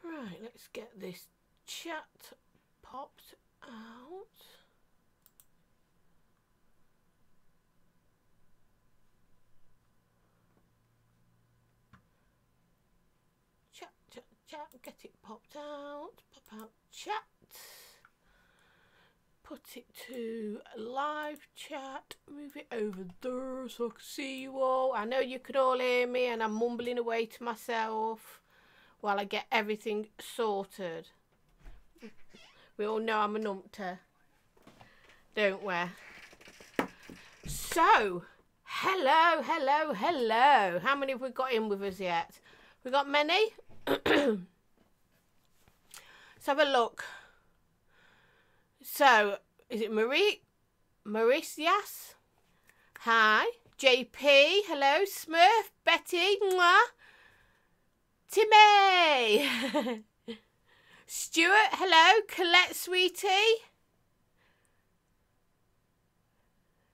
Right, let's get this chat popped out. Chat, chat, chat, get it popped out. Pop out chat. Put it to live chat. Move it over there so I can see you all. I know you can all hear me and I'm mumbling away to myself while I get everything sorted. We all know I'm a numpter, don't we? So, hello, hello, hello. How many have we got in with us yet? We got many? Let's have a look. So, is it Marie? Mauritius? Hi. JP, hello. Smurf, Betty, mwah. Timmy. Stuart, hello. Colette, sweetie.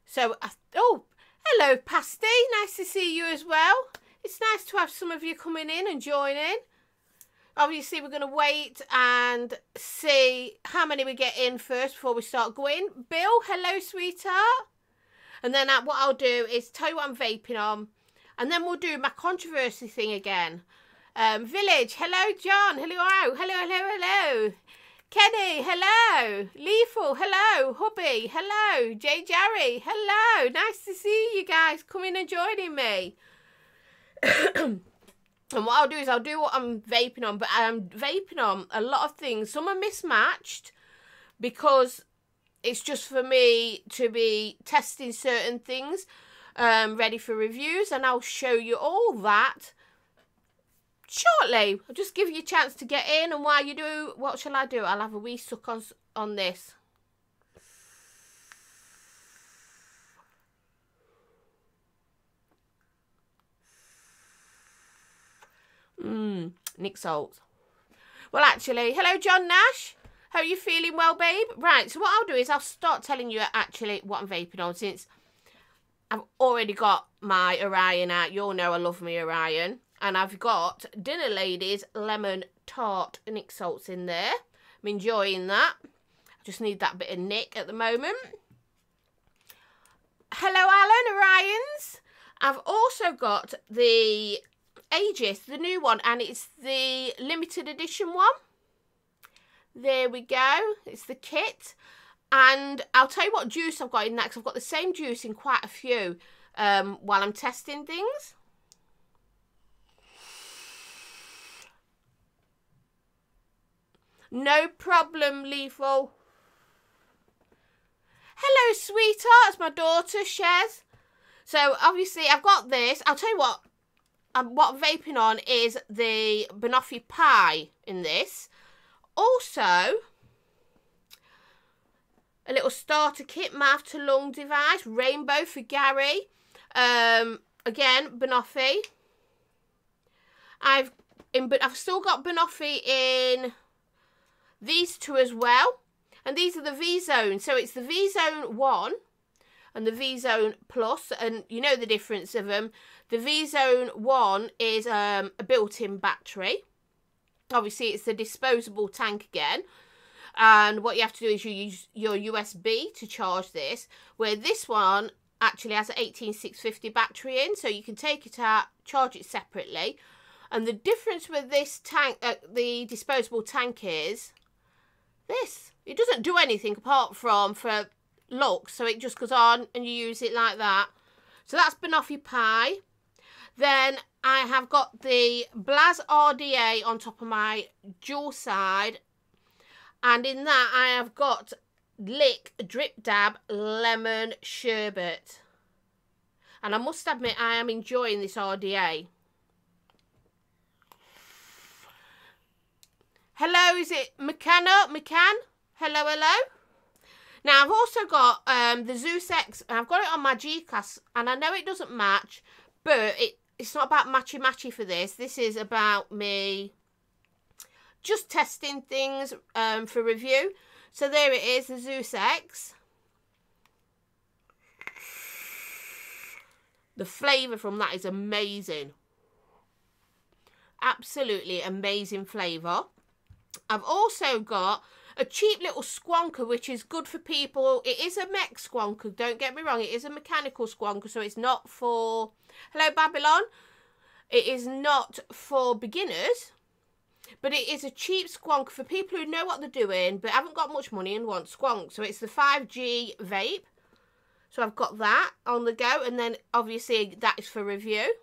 So, oh, hello, Pasty. Nice to see you as well. It's nice to have some of you coming in and joining. Obviously, we're going to wait and see how many we get in first before we start going. Bill, hello, sweetheart. And then what I'll do is tell you what I'm vaping on. And then we'll do my controversy thing again. Village, hello, John. Hello, hello, hello, hello. Kenny, hello. Lethal, hello. Hubby, hello. Jay Jerry, hello. Nice to see you guys coming and joining me. And what I'll do is I'll do what I'm vaping on, but I'm vaping on a lot of things. Some are mismatched because it's just for me to be testing certain things, ready for reviews, and I'll show you all that shortly. I'll just give you a chance to get in, and while you do, what shall I do? I'll have a wee suck on this. Nick Salt. Well, actually, hello, John Nash. How are you feeling? Well, babe? Right, so what I'll do is I'll start telling you actually what I'm vaping on, since I've already got my Orion out. You all know I love my Orion. And I've got Dinner Ladies Lemon Tart Nick Salts in there. I'm enjoying that. I just need that bit of Nick at the moment. Hello, Alan, Orions. I've also got the Aegis, the new one, and it's the limited edition one. There we go. It's the kit. And I'll tell you what juice I've got in that, because I've got the same juice in quite a few while I'm testing things. No problem, Lethal. Hello, sweetheart. It's my daughter, Shez. So, obviously, I've got this. I'll tell you what I'm vaping on is the banoffee pie in this. Also, a little starter kit, mouth to lung device, rainbow for Gary. Again, banoffee. I've still got banoffee in these two as well, and these are the V-Zone. So it's the V-Zone 1 and the V-Zone Plus, and you know the difference of them. The V-Zone 1 is a built-in battery. Obviously, it's the disposable tank again. And what you have to do is you use your USB to charge this, where this one actually has an 18650 battery in, so you can take it out, charge it separately. And the difference with this tank, the disposable tank, is this. It doesn't do anything apart from for looks, so it just goes on and you use it like that. So that's banoffee pie. Then I have got the Blaz RDA on top of my Jules side, and in that I have got Lick Drip Dab Lemon Sherbet. And I must admit, I am enjoying this RDA. Hello, is it McCann? Hello, hello. Now, I've also got the Zeus X, and I've got it on my G-Class, and I know it doesn't match, but it's not about matchy-matchy for this. This is about me just testing things for review. So there it is, the Zeus X. The flavour from that is amazing. Absolutely amazing flavour. I've also got a cheap little squonker, which is good for people. It is a mech squonker, don't get me wrong. It is a mechanical squonker, so it's not for... Hello, Babylon. It is not for beginners, but it is a cheap squonk for people who know what they're doing but haven't got much money and want squonk. So it's the 5G vape. So I've got that on the go, and then obviously that is for review.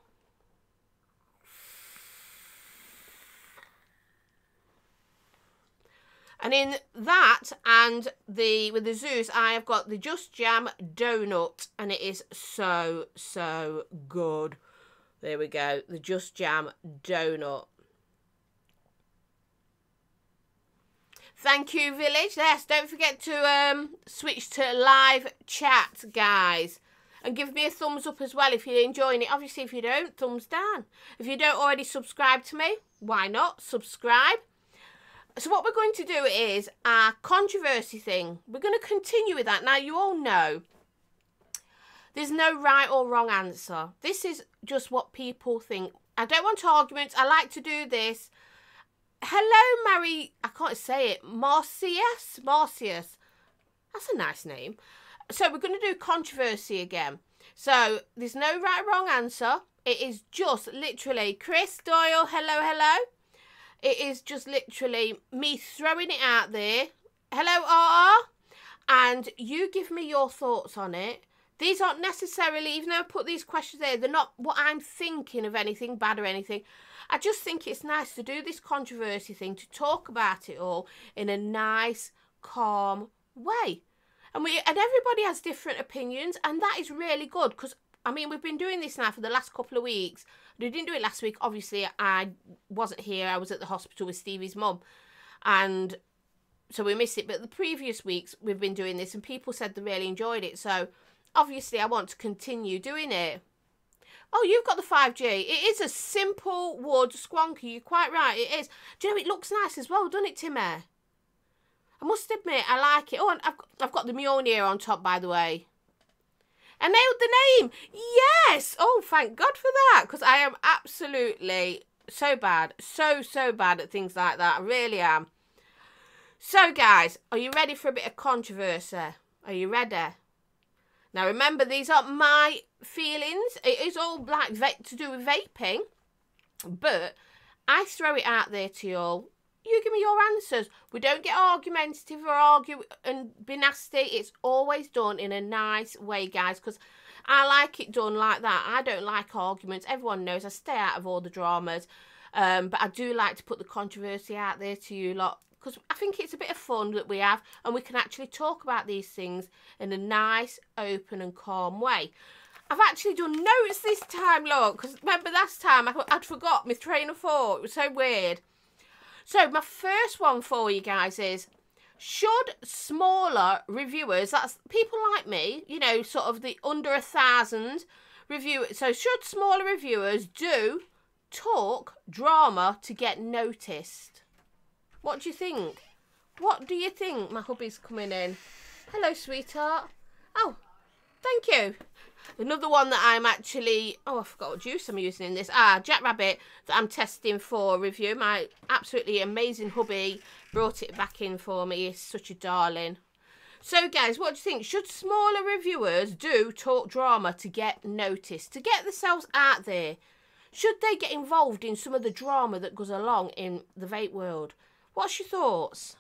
And in that and with the Zeus, I have got the Just Jam Donut, and it is so, so good. There we go, the Just Jam Donut. Thank you, Village. Yes, don't forget to switch to live chat, guys. And give me a thumbs up as well if you're enjoying it. Obviously, if you don't, thumbs down. If you don't already subscribe to me, why not? Subscribe. So what we're going to do is our controversy thing. We're going to continue with that. Now, you all know there's no right or wrong answer. This is just what people think. I don't want arguments. I like to do this. Hello, Mary. I can't say it. Marcius. That's a nice name. So we're going to do controversy again. So there's no right or wrong answer. It is just literally Chris Doyle. Hello. It is just literally me throwing it out there. Hello, RR. And you give me your thoughts on it. These aren't necessarily, even though I put these questions there, they're not what I'm thinking of anything bad or anything. I just think it's nice to do this controversy thing, to talk about it all in a nice, calm way. And everybody has different opinions, and that is really good, because, I mean, we've been doing this now for the last couple of weeks. We didn't do it last week. Obviously, I wasn't here. I was at the hospital with Stevie's mum, and so we missed it. But the previous weeks, we've been doing this, and people said they really enjoyed it. So, obviously, I want to continue doing it. Oh, you've got the 5G. It is a simple wood squonker. You're quite right. It is. Do you know, it looks nice as well, doesn't it, Timmy? I must admit, I like it. Oh, and I've got the Mjolnir on top, by the way. I nailed the name. Yes. Oh, thank God for that. Because I am absolutely so bad. So bad at things like that. I really am. So, guys, are you ready for a bit of controversy? Are you ready? Now, remember, these aren't my feelings. It is all like to do with vaping. But I throw it out there to you all. You give me your answers. We don't get argumentative or argue and be nasty. It's always done in a nice way, guys, because I like it done like that. I don't like arguments. Everyone knows I stay out of all the dramas. But I do like to put the controversy out there to you lot, because I think it's a bit of fun that we have, and we can actually talk about these things in a nice, open and calm way. I've actually done notes this time, look, because remember last time I'd forgot my train of thought. It was so weird. So my first one for you guys is, should smaller reviewers, that's people like me, you know, sort of the under 1,000 reviewers, so should smaller reviewers do talk drama to get noticed? What do you think? What do you think? My hubby's coming in. Hello, sweetheart. Oh, thank you. Another one that I'm actually... Oh, I forgot what juice I'm using in this. Jackrabbit that I'm testing for review. My absolutely amazing hubby brought it back in for me. He's such a darling. So, guys, what do you think? Should smaller reviewers do talk drama to get noticed? To get themselves out there? Should they get involved in some of the drama that goes along in the vape world? What's your thoughts?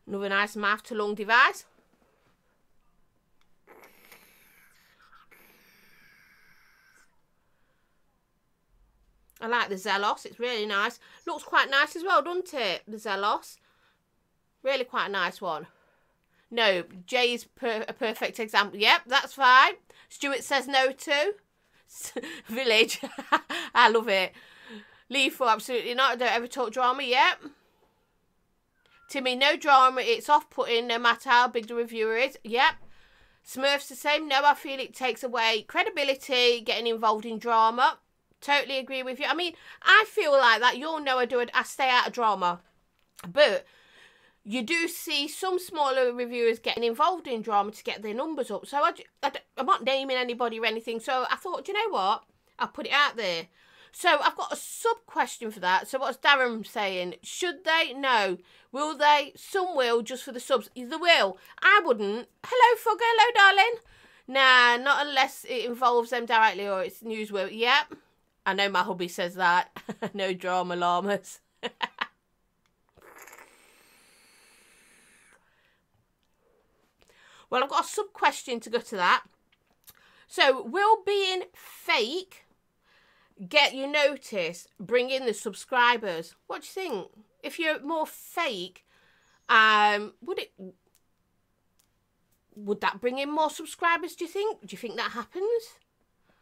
Another nice mouth to lung device. I like the Zelos. It's really nice. Looks quite nice as well, doesn't it? The Zelos. Really quite a nice one. No, Jay's a perfect example. Yep, that's fine. Stuart says no too. Village. I love it. Lethal, absolutely not. I don't ever talk drama. Yep. Timmy, no drama. It's off-putting no matter how big the reviewer is. Yep. Smurf's the same. No, I feel it takes away credibility, getting involved in drama. Totally agree with you. I mean, I feel like that. You all know I stay out of drama. But you do see some smaller reviewers getting involved in drama to get their numbers up. So I'm not naming anybody or anything. So I thought, you know what? I'll put it out there. So I've got a sub-question for that. So what's Darren saying? Should they? No. Will they? Some will, just for the subs. They will. I wouldn't. Hello, Fugger. Hello, darling. Nah, not unless it involves them directly or it's newsworthy. Yep. I know my hubby says that. No drama llamas. Well, I've got a sub-question to go to that. So, will being fake get you noticed, bring in the subscribers? What do you think? If you're more fake, would that bring in more subscribers, do you think? Do you think that happens?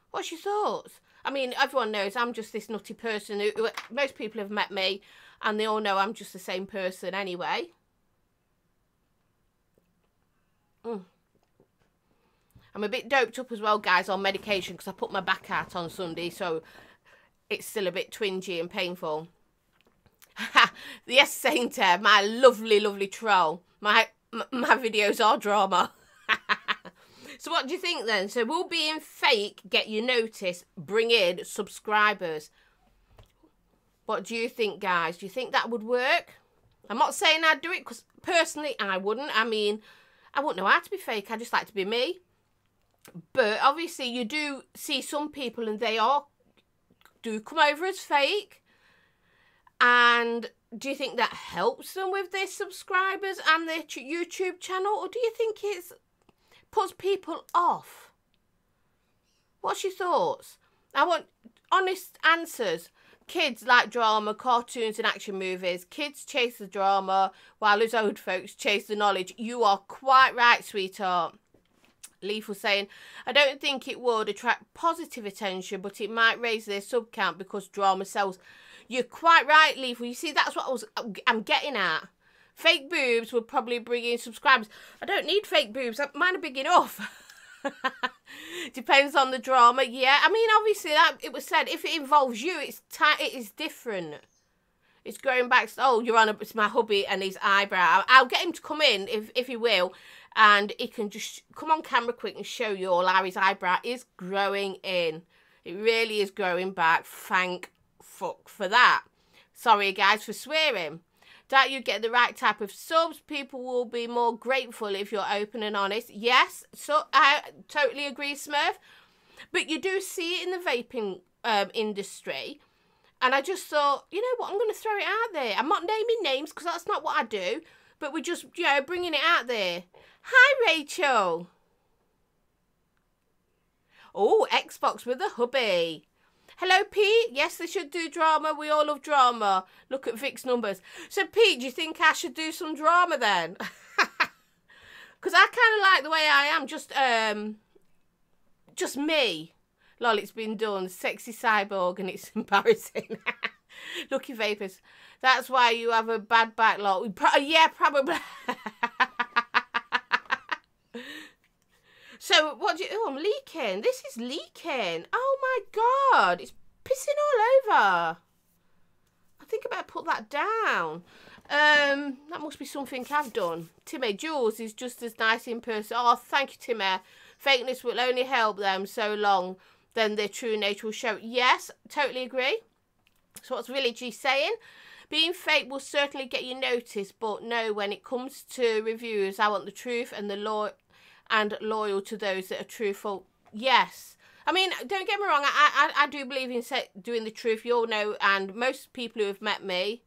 What's your thoughts? I mean, everyone knows I'm just this nutty person who most people have met me and they all know I'm just the same person anyway. I'm a bit doped up as well, guys, on medication because I put my back out on Sunday, so it's still a bit twingy and painful. Yes, Saint, my lovely, lovely troll. My videos are drama. So what do you think then? So will being fake get you noticed, bring in subscribers? What do you think, guys? Do you think that would work? I'm not saying I'd do it because personally I wouldn't. I mean, I wouldn't know how to be fake. I just like to be me. But obviously you do see some people and they do come over as fake. And do you think that helps them with their subscribers and their YouTube channel? Or do you think it puts people off? What's your thoughts? I want honest answers. Kids like drama, cartoons and action movies. Kids chase the drama while us old folks chase the knowledge. You are quite right, sweetheart. Leaf was saying, I don't think it would attract positive attention, but it might raise their sub count because drama sells. You're quite right, Leaf. You see, that's what I'm getting at. Fake boobs would probably bring in subscribers. I don't need fake boobs. Mine are big enough. Depends on the drama. Yeah, I mean, obviously, that it was said, if it involves you, it is different. It's going back, oh, you're on it's my hubby and his eyebrow. I'll get him to come in, if he will, and he can just come on camera quick and show you all how his eyebrow is growing in. It really is growing back. Thank fuck for that. Sorry, guys, for swearing. Don't you get the right type of subs? People will be more grateful if you're open and honest. Yes, so I totally agree, Smurf. But you do see it in the vaping industry. And I just thought, you know what, I'm going to throw it out there. I'm not naming names because that's not what I do. But we're just, you know, bringing it out there. Hi, Rachel. Oh, Xbox with a hubby. Hello, Pete. Yes, they should do drama. We all love drama. Look at Vic's numbers. So, Pete, do you think I should do some drama then? Because I kind of like the way I am. Just me. Lol, it's been done. Sexy cyborg, and it's embarrassing. Lucky Vapors. That's why you have a bad backlog. Yeah, probably. So, what do you... Oh, I'm leaking. This is leaking. Oh, my God. It's pissing all over. I think I better put that down. That must be something I've done. Timmy, Jules is just as nice in person. Oh, thank you, Timmy. Fakeness will only help them so long. Then their true nature will show. Yes, totally agree. So what's Village G saying? Being fake will certainly get you noticed, but no, when it comes to reviews, I want the truth and the loyal to those that are truthful. Yes. I mean, don't get me wrong, I do believe in doing the truth. You all know, and most people who have met me,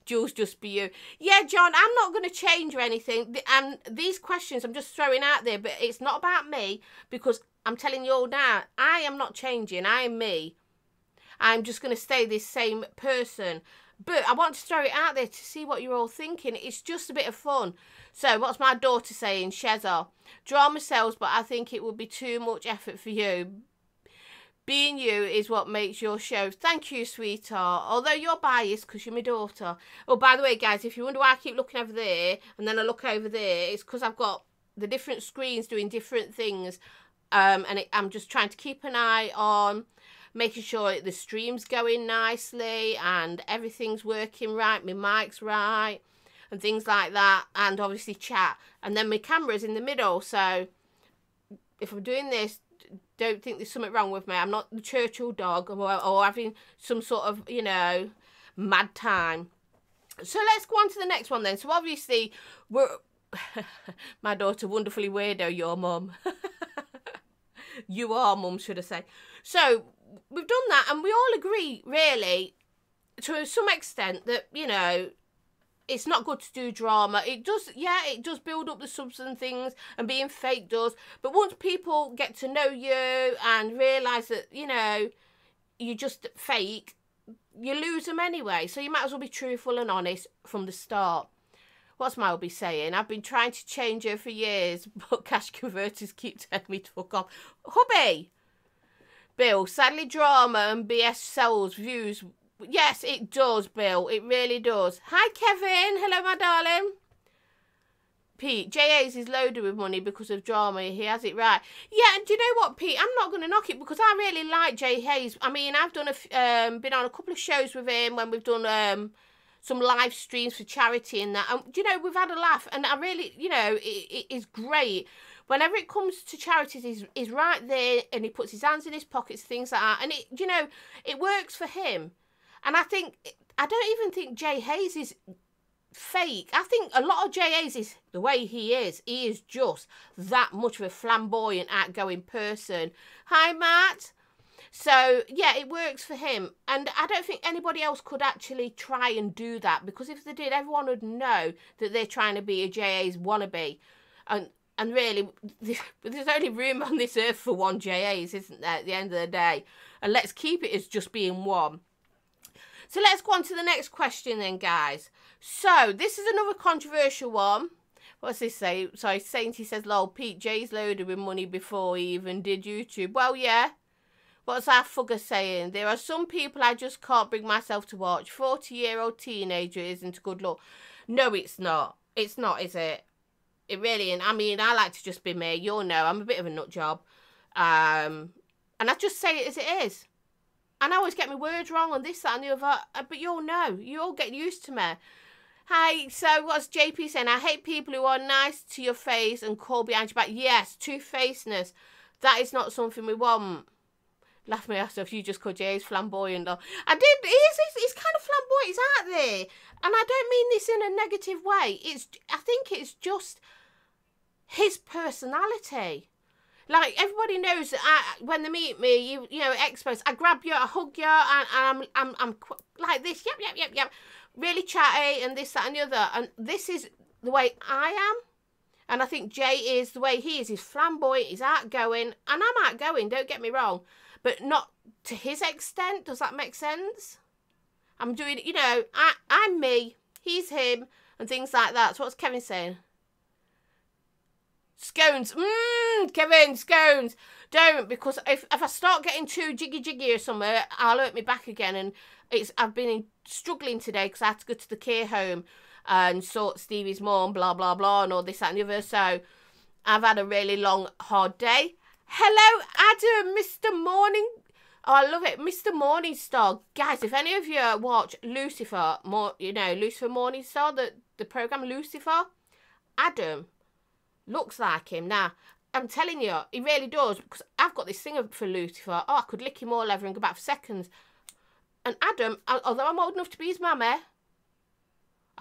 Jules, just be you. Yeah, John, I'm not going to change or anything. And these questions I'm just throwing out there, but it's not about me because I'm telling you all now, I am not changing. I am me. I'm just going to stay this same person. But I want to throw it out there to see what you're all thinking. It's just a bit of fun. So what's my daughter saying? Shezza. Drama sells, but I think it would be too much effort for you. Being you is what makes your show. Thank you, sweetheart. Although you're biased because you're my daughter. Oh, by the way, guys, if you wonder why I keep looking over there and then I look over there, it's because I've got the different screens doing different things. I'm just trying to keep an eye on making sure the stream's going nicely and everything's working right, my mic's right and things like that, and obviously chat. And then my camera's in the middle, so if I'm doing this, don't think there's something wrong with me. I'm not the Churchill dog or having some sort of, you know, mad time. So let's go on to the next one then. So obviously, we're... My daughter, wonderfully weirdo, your mum. You are, mum, should I say. So we've done that, and we all agree, really, to some extent, that, you know, it's not good to do drama. It does, yeah, it does build up the subs and things, and being fake does. But once people get to know you and realise that, you know, you're just fake, you lose them anyway. So you might as well be truthful and honest from the start. What's Malby saying? I've been trying to change her for years, but cash converters keep telling me to fuck off. Hubby! Bill, sadly drama and BS sells views. Yes, it does, Bill. It really does. Hi, Kevin. Hello, my darling. Pete, JA's is loaded with money because of drama. He has it right. Yeah, and do you know what, Pete? I'm not going to knock it because I really like Jay Hayes. I mean, I've done been on a couple of shows with him when we've done some live streams for charity and that. And, you know, we've had a laugh. And I really, you know, it is great. Whenever it comes to charities, he's right there and he puts his hands in his pockets, things like that. And, it, you know, it works for him. And I don't even think Jay Hayes is fake. I think a lot of Jay Hayes is the way he is. He is just that much of a flamboyant, outgoing person. Hi, Matt. So, yeah, it works for him. And I don't think anybody else could actually try and do that. Because if they did, everyone would know that they're trying to be a JA's wannabe. And really, there's only room on this earth for one JA's, isn't there, at the end of the day? And let's keep it as just being one. So let's go on to the next question then, guys. So, this is another controversial one. What's this say? Sorry, Sainty says, lol, Pete, Jay's loaded with money before he even did YouTube. Well, yeah. What's our fugger saying? There are some people I just can't bring myself to watch. 40-year-old teenager isn't a good look. No, it's not. It's not, is it? It really isn't. I mean, I like to just be me. You'll know. I'm a bit of a nut job. And I just say it as it is. And I always get my words wrong on this, that and the other. But you'll know. You all get used to me. Hi, so what's JP saying? I hate people who are nice to your face and call behind your back. Yes, two-facedness. That is not something we want. Laugh me off if you just called Jay's flamboyant. I did. He's kind of flamboyant. He's out there. And I don't mean this in a negative way. I think it's just his personality. Like, everybody knows that when they meet me, you know, expos, I grab you, I hug you, and I'm like this, yep, really chatty, and this, that, and the other. And this is the way I am. And I think Jay is the way he is. He's flamboyant, he's outgoing, and I'm outgoing, don't get me wrong. But not to his extent. Does that make sense? I'm doing, you know, I'm me, he's him, and things like that. So what's Kevin saying? Scones. Kevin, scones. Don't, because if I start getting too jiggy or something, I'll hurt me back again. And I've been struggling today because I had to go to the care home and sort Stevie's mum, blah, blah, blah, and all this, that, and the other. So I've had a really long, hard day. Hello, Adam, Mr. Morning. Oh, I love it. Mr. Morningstar. Guys, if any of you watch Lucifer, Lucifer Morningstar, the program Lucifer, Adam looks like him. Now, I'm telling you, he really does, because I've got this thing for Lucifer. Oh, I could lick him all over and go back for seconds. And Adam, although I'm old enough to be his mummy, I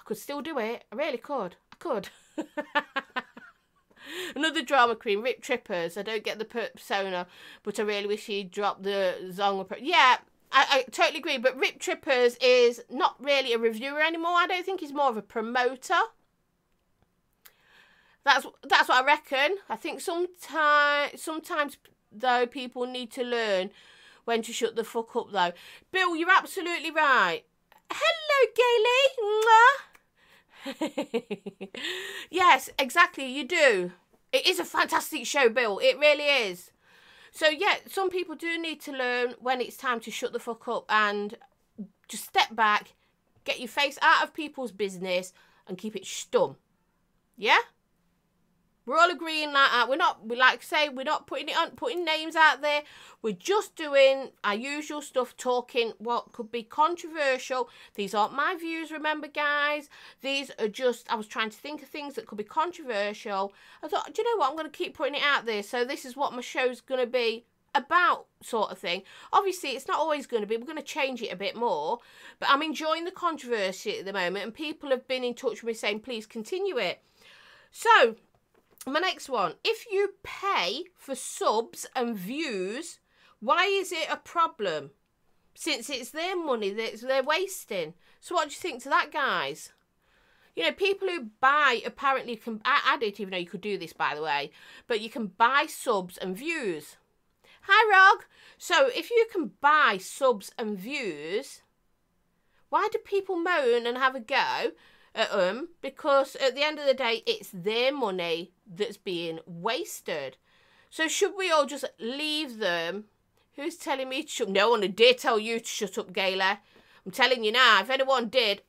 could still do it. I really could. I could. Another drama queen, Rip Trippers. I don't get the persona, but I really wish he'd drop the Zonga. Yeah, I totally agree. But Rip Trippers is not really a reviewer anymore. I don't think he's more of a promoter. That's what I reckon. I think sometimes though, people need to learn when to shut the fuck up though. Bill, you're absolutely right. Hello, Gailey. Yes, exactly, you do. It is a fantastic show, Bill. It really is. So, yeah, some people do need to learn when it's time to shut the fuck up and just step back, get your face out of people's business and keep it stum. Yeah? We're all agreeing like that. We like to say, we're not putting names out there. We're just doing our usual stuff, talking what could be controversial. These aren't my views, remember, guys. These are just, I was trying to think of things that could be controversial. I thought, do you know what? I'm going to keep putting it out there. So this is what my show's going to be about, sort of thing. Obviously, it's not always going to be. We're going to change it a bit more. But I'm enjoying the controversy at the moment. And people have been in touch with me saying, please continue it. So, my next one. If you pay for subs and views, why is it a problem? Since it's their money that they're wasting. So what do you think to that, guys? You know, people who buy apparently can... I didn't even know you could do this, by the way. But you can buy subs and views. Hi, Rog. So if you can buy subs and views, why do people moan and have a go at them? Because at the end of the day, it's their money that's being wasted. So should we all just leave them? Who's telling me to shut? No one dare tell you to shut up, Gayla. I'm telling you now, if anyone did,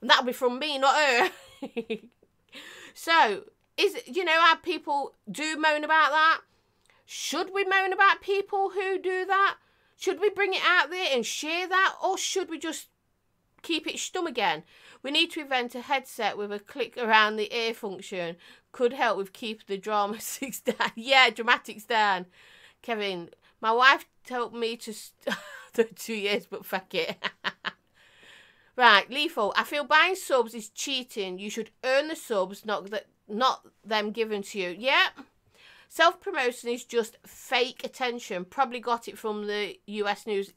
that'll be from me, not her. So, you know how people do moan about that? Should we moan about people who do that? Should we bring it out there and share that? Or should we just keep it stum again? We need to invent a headset with a click around the ear function. Could help with keep the dramatics down. Yeah, dramatics down. Kevin, my wife told me to... 2 years, but fuck it. Right, Lethal. I feel buying subs is cheating. You should earn the subs, not them given to you. Yeah. Self-promotion is just fake attention. Probably got it from the US News.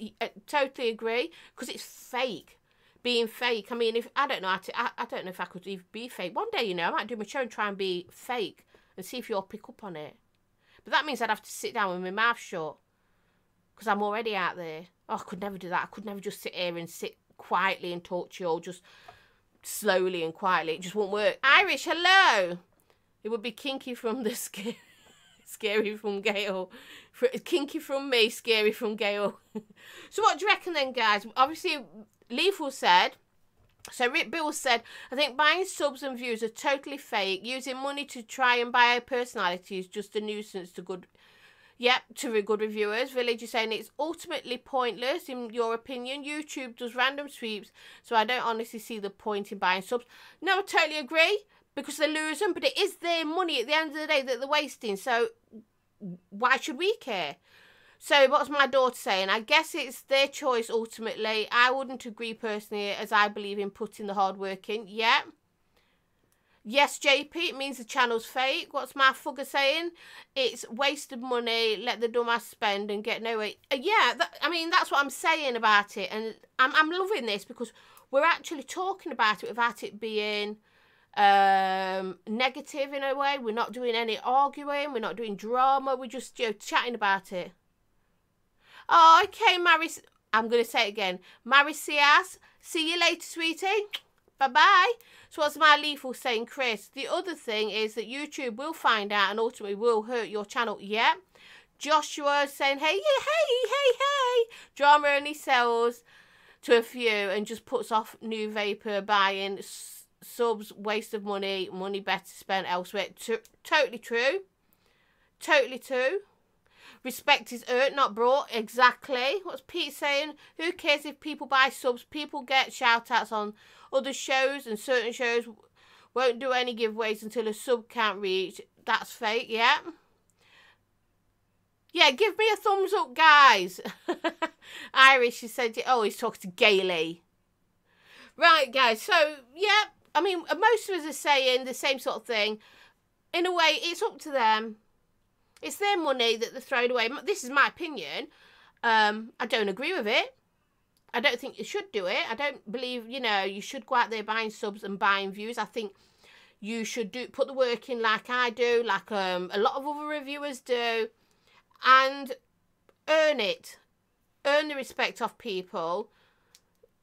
Totally agree. Because it's fake. Being fake. I mean, I don't know if I could even be fake. One day, you know, I might do my show and try and be fake. And see if you'll pick up on it. But that means I'd have to sit down with my mouth shut. Because I'm already out there. Oh, I could never do that. I could never just sit here and sit quietly and talk to you all. Just slowly and quietly. It just won't work. Irish, hello. It would be kinky from the scary from Gail. Kinky from me, scary from Gail. So what do you reckon then, guys? Obviously, Lethal said... So Rick Bill said, I think buying subs and views are totally fake. Using money to try and buy a personality is just a nuisance to good... Yep, to good reviewers. Village is saying it's ultimately pointless, in your opinion. YouTube does random sweeps, so I don't honestly see the point in buying subs. No, I totally agree, because they lose them, but it is their money at the end of the day that they're wasting, so why should we care? So what's my daughter saying? I guess it's their choice ultimately. I wouldn't agree personally, as I believe in putting the hard work in. Yeah. Yes, JP, it means the channel's fake. What's my fugger saying? It's wasted money, let the dumbass spend and get nowhere. Yeah, I mean, that's what I'm saying about it. And I'm loving this because we're actually talking about it without it being negative in a way. We're not doing any arguing. We're not doing drama. We're just chatting about it. Oh, okay, Maris. I'm going to say it again. Maricias, see you later, sweetie. Bye-bye. So what's my Lethal saying, Chris? The other thing is that YouTube will find out and ultimately will hurt your channel. Yeah. Joshua saying, hey. Drama only sells to a few and just puts off new vapor buying. Subs, waste of money. Money better spent elsewhere. Totally true. Totally true. Respect is earned, not brought. Exactly. What's Pete saying? Who cares if people buy subs? People get shout-outs on other shows, and certain shows won't do any giveaways until a sub count reach. That's fake, yeah. Yeah, give me a thumbs up, guys. Irish, she said, oh, he's talking to Gailey. Right, guys, so, yeah, I mean, most of us are saying the same sort of thing. In a way, it's up to them. It's their money that they're throwing away. This is my opinion. I don't agree with it. I don't think you should do it. I don't believe, you know, you should go out there buying subs and buying views. I think you should put the work in like I do, like a lot of other reviewers do, and earn it. Earn the respect of people.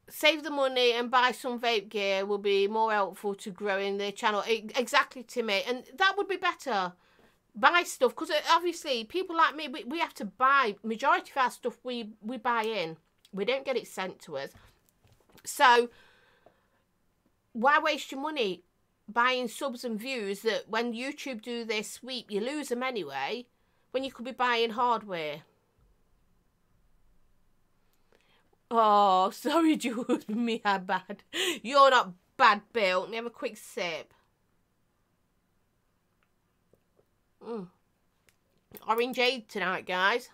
Save the money and buy some vape gear will be more helpful to growing their channel. Exactly, Timmy. And that would be better. Buy stuff, because obviously people like me, we have to buy. Majority of our stuff we buy in. We don't get it sent to us. So why waste your money? buying subs and views that when YouTube do their sweep, you lose them anyway, when you could be buying hardware. Oh, sorry, Jules, me how bad. You're not bad, Bill. Let me have a quick sip. Orangeade tonight, guys.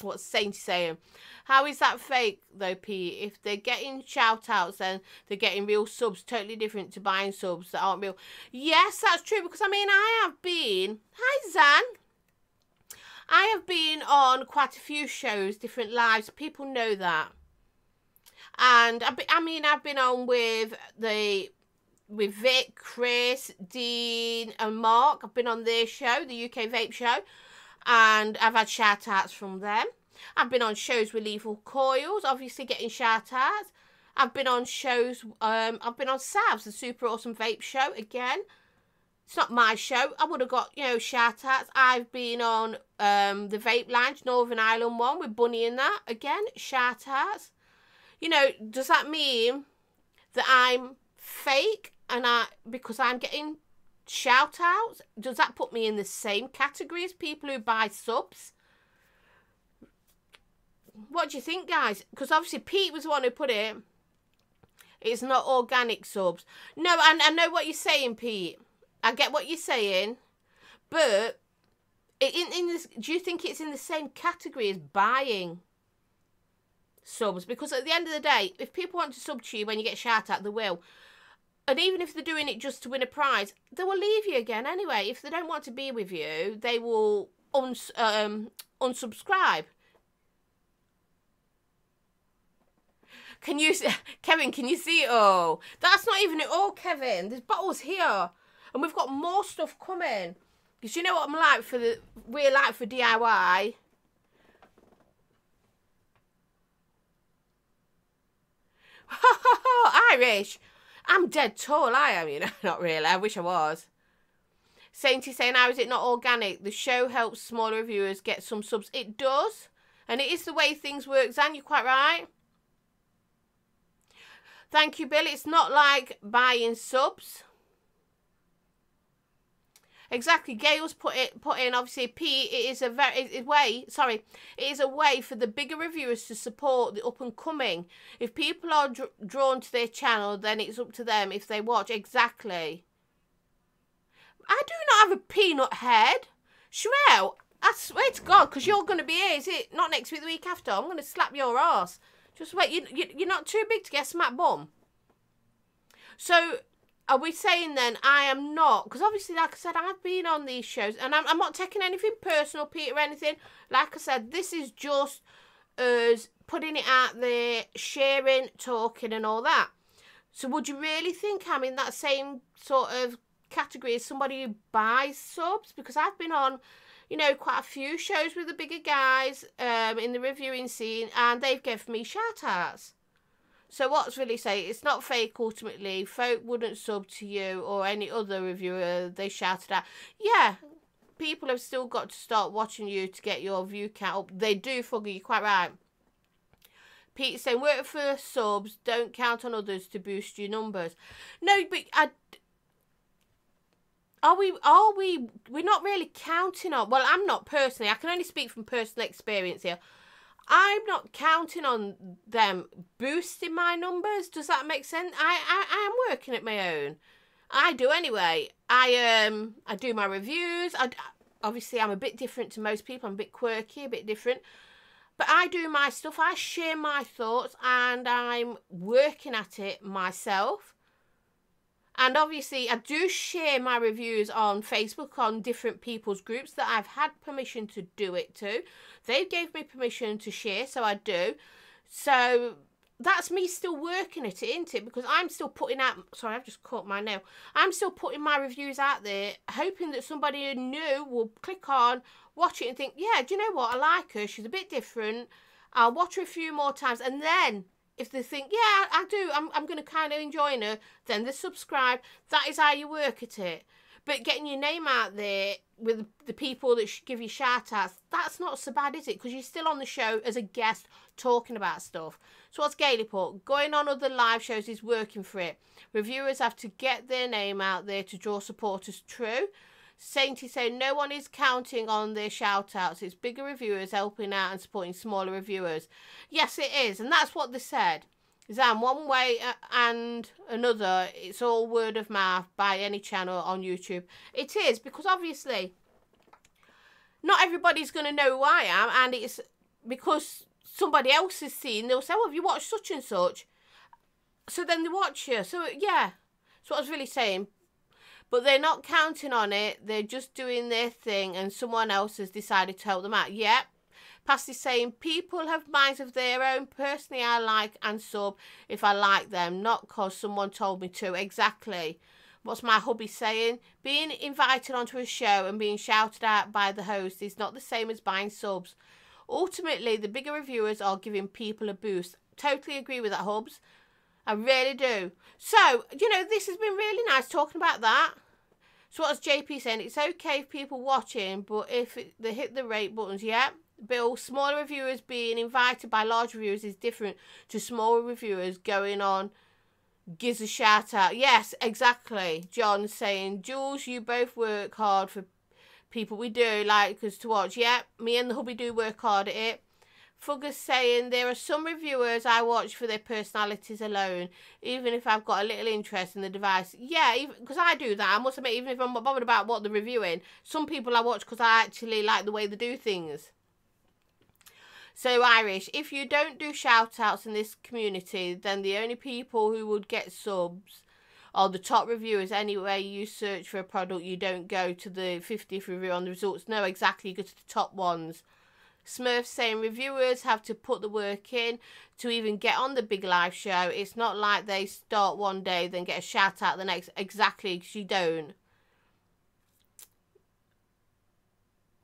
What's Sainty saying? How is that fake, though, Pete? If they're getting shout-outs, then they're getting real subs, totally different to buying subs that aren't real. Yes, that's true, because, I mean, I have been... Hi, Zan. I have been on quite a few shows, different lives. People know that. And, I've been on with Vic, Chris, Dean and Mark. I've been on their show, the UK Vape Show. And I've had shout-outs from them. I've been on shows with Lethal Coils, obviously getting shout-outs. I've been on shows, I've been on Sav's, the Super Awesome Vape Show, again. It's not my show. I would have got, you know, shout-outs. I've been on the Vape Lounge, Northern Ireland one, with Bunny in that. Again, shout-outs. You know, does that mean that I'm fake because I'm getting shout-outs? Does that put me in the same category as people who buy subs? What do you think, guys? Because obviously Pete was the one who put it. It's not organic subs. No, I know what you're saying, Pete. I get what you're saying. But in this, do you think it's in the same category as buying subs? Because at the end of the day, if people want to sub to you when you get shout out, they will. And even if they're doing it just to win a prize, they will leave you again anyway. If they don't want to be with you, they will unsubscribe. Can you, Kevin, can you see it all? That's not even it all, Kevin. There's bottles here. And we've got more stuff coming. Because you know what I'm like for we're like for DIY. Irish. I'm dead tall, I am, you know. Not really, I wish I was. Sainty saying, how is it not organic? The show helps smaller reviewers get some subs. It does. And it is the way things work. Zan, you're quite right. Thank you, Bill. It's not like buying subs. Exactly. Gail's put in, obviously, Pete, it is a way for the bigger reviewers to support the up and coming. If people are drawn to their channel, then it's up to them if they watch. Exactly. I do not have a peanut head. Sherelle, I swear to God, because you're going to be here, is it not next week, the week after? I'm going to slap your ass. Just wait, you're not too big to get a smack bum. So, are we saying then I am not? Because obviously, like I said, I've been on these shows. And I'm not taking anything personal, Peter, or anything. Like I said, this is just us putting it out there, sharing, talking and all that. So would you really think I'm in that same sort of category as somebody who buys subs? Because I've been on, you know, quite a few shows with the bigger guys in the reviewing scene. And they've given me shout-outs. So what's really saying? It's not fake ultimately. Folk wouldn't sub to you or any other reviewer they shouted at. Yeah, people have still got to start watching you to get your view count up. They do, Fuggy, you're quite right. Pete's saying, work for subs, don't count on others to boost your numbers. No, but we're not really counting on, well, I'm not personally, I can only speak from personal experience here. I'm not counting on them boosting my numbers. Does that make sense? I am working at my own. I do anyway. I do my reviews. Obviously, I'm a bit different to most people. I'm a bit quirky, a bit different. But I do my stuff. I share my thoughts and I'm working at it myself. And obviously, I do share my reviews on Facebook on different people's groups that I've had permission to do it to. They gave me permission to share, so I do. So that's me still working at it, isn't it? Because I'm still putting out... Sorry, I've just caught my nail. I'm still putting my reviews out there, hoping that somebody new will click on, watch it and think, yeah, do you know what? I like her. She's a bit different. I'll watch her a few more times. And then... if they think, yeah, I do, I'm going to kind of enjoy her, then they subscribe. That is how you work at it. But getting your name out there with the people that should give you shout outs, that's not so bad, is it? Because you're still on the show as a guest talking about stuff. So what's Gailey put? Going on other live shows is working for it. Reviewers have to get their name out there to draw supporters. True. Sainty saying no one is counting on their shout outs. It's bigger reviewers helping out and supporting smaller reviewers. Yes, it is. And that's what they said. Zam, one way and another, it's all word of mouth by any channel on YouTube. It is, because obviously not everybody's going to know who I am, and it's because somebody else has seen, they'll say, well, have you watched such and such? So then they watch you. So yeah, that's what I was really saying. But they're not counting on it. They're just doing their thing, and someone else has decided to help them out. Yep. Past is saying, people have minds of their own. Personally, I like and sub if I like them, not because someone told me to. Exactly. What's my hubby saying? Being invited onto a show and being shouted at by the host is not the same as buying subs. Ultimately, the bigger reviewers are giving people a boost. Totally agree with that, Hubs. I really do. So, you know, this has been really nice talking about that. So what's JP saying? It's okay if people watching, but if they hit the rate buttons, yeah. Bill, smaller reviewers being invited by large reviewers is different to smaller reviewers going on gives a shout out. Yes, exactly. John saying, Jules, you both work hard for people. We do like us to watch. Yeah, me and the hubby do work hard at it. Fugger's saying, there are some reviewers I watch for their personalities alone, even if I've got a little interest in the device. Yeah, because I do that. I must admit, even if I'm not bothered about what they're reviewing, some people I watch because I actually like the way they do things. So Irish, if you don't do shout outs in this community, then the only people who would get subs are the top reviewers. Anyway, you search for a product, you don't go to the 50th review on the results. No, exactly, you go to the top ones. Smurf saying reviewers have to put the work in to even get on the big live show. It's not like they start one day then get a shout out the next. Exactly, because you don't.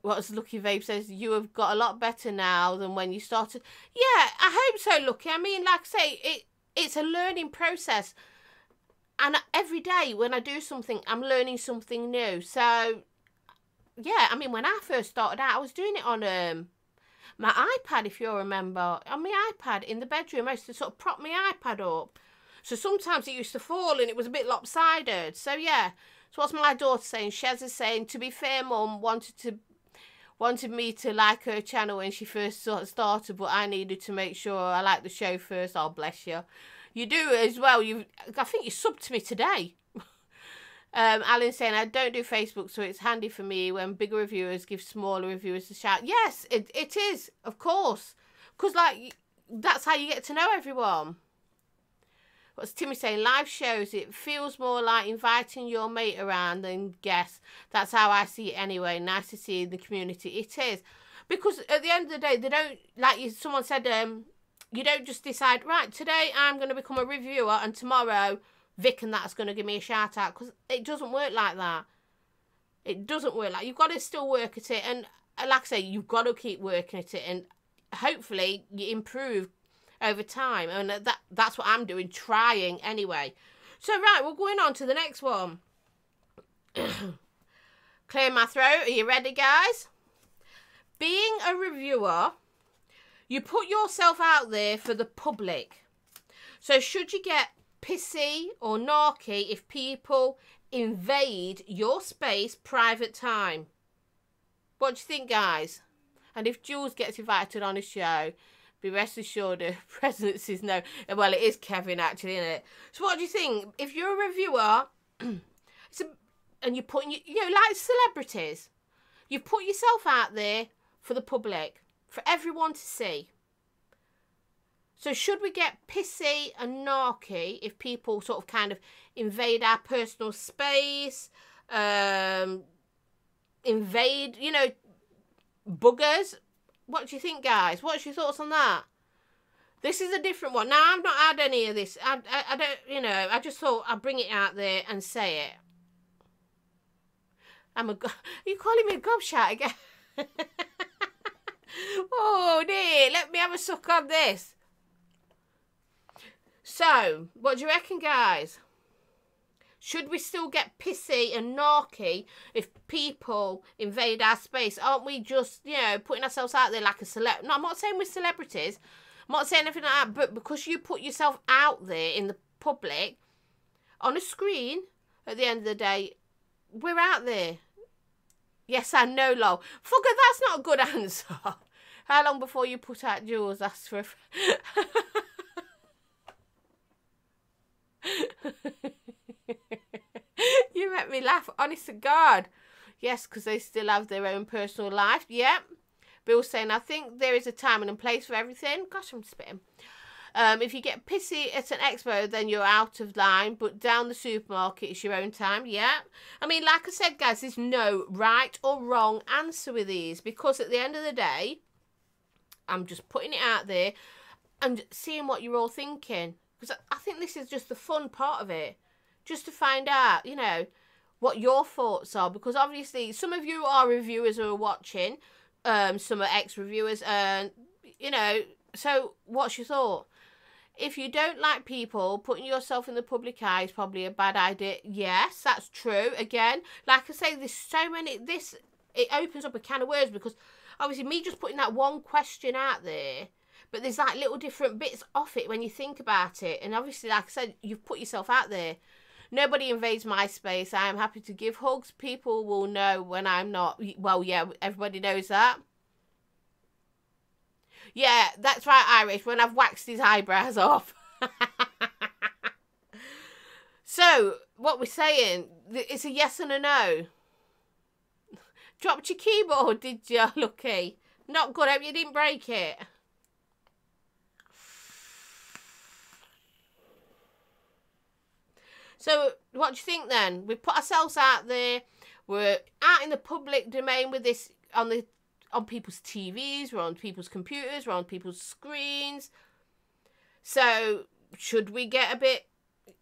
What's Lucky Vape says, you have got a lot better now than when you started. Yeah, I hope so, Lucky. I mean, like I say, it's a learning process. And every day when I do something, I'm learning something new. So, yeah, I mean, when I first started out, I was doing it on my iPad, if you remember. On my iPad in the bedroom, I used to sort of prop my iPad up. So sometimes it used to fall and it was a bit lopsided. So, yeah. So what's my daughter saying? Shez is saying, to be fair, Mum wanted me to like her channel when she first sort of started, but I needed to make sure I liked the show first. Oh, bless you. You do as well. I think you subbed to me today. Alan saying, I don't do Facebook, so it's handy for me when bigger reviewers give smaller reviewers a shout. Yes, it is, of course. Because, like, that's how you get to know everyone. What's Timmy saying? Live shows, it feels more like inviting your mate around than guests. That's how I see it anyway. Nice to see in the community. It is. Because at the end of the day, they don't, like someone said, you don't just decide, right, today I'm going to become a reviewer and tomorrow Vic and that's going to give me a shout out. Because it doesn't work like that. It doesn't work like that. You've got to still work at it. And like I say, you've got to keep working at it. And hopefully you improve over time, and that's what I'm doing, trying anyway. So right, we're going on to the next one. Clear my throat. Are you ready, guys? Being a reviewer, you put yourself out there for the public. So should you get pissy or narky if people invade your space, private time? What do you think, guys? And if Jules gets invited on a show, be rest assured her presence is no. Well, it is Kevin, actually, isn't it? So what do you think? If you're a reviewer, and you're putting, you know, like celebrities, you've put yourself out there for the public, for everyone to see. So should we get pissy and narky if people sort of kind of invade our personal space, invade, you know, buggers? What do you think, guys? What's your thoughts on that? This is a different one. Now, I've not had any of this. I don't, you know, I just thought I'd bring it out there and say it. Are you calling me a gobshite again? Oh, dear. Let me have a suck on this. So, what do you reckon, guys? Should we still get pissy and narky if people invade our space? Aren't we just, you know, putting ourselves out there like a celeb? No, I'm not saying we're celebrities. I'm not saying anything like that. But because you put yourself out there in the public, on a screen, at the end of the day, we're out there. Yes, I know, lol. Fugger, that's not a good answer. How long before you put out Jules? That's for... You make me laugh, honest to God. Yes, because they still have their own personal life. Yep. Bill's saying, I think there is a time and a place for everything. Gosh, I'm spitting. If you get pissy at an expo, then you're out of line. But down the supermarket, it's your own time. Yeah. I mean, like I said, guys, there's no right or wrong answer with these. Because at the end of the day, I'm just putting it out there and seeing what you're all thinking. Because I think this is just the fun part of it. Just to find out, you know, what your thoughts are. Because obviously, some of you are reviewers who are watching. Some are ex-reviewers. And, you know, so what's your thought? If you don't like people, putting yourself in the public eye is probably a bad idea. Yes, that's true. Again, like I say, there's so many... It opens up a can of words. Because, obviously, me just putting that one question out there... But there's like little different bits off it when you think about it. And obviously, like I said, you've put yourself out there. Nobody invades my space. I am happy to give hugs. People will know when I'm not. Well, yeah, everybody knows that. Yeah, that's right, Irish, when I've waxed his eyebrows off. So, what we're saying, it's a yes and a no. Dropped your keyboard, did you, Lucky? Not good, I hope you didn't break it. So, what do you think then? We put ourselves out there. We're out in the public domain with this on people's TVs. We're on people's computers. We're on people's screens. So, should we get a bit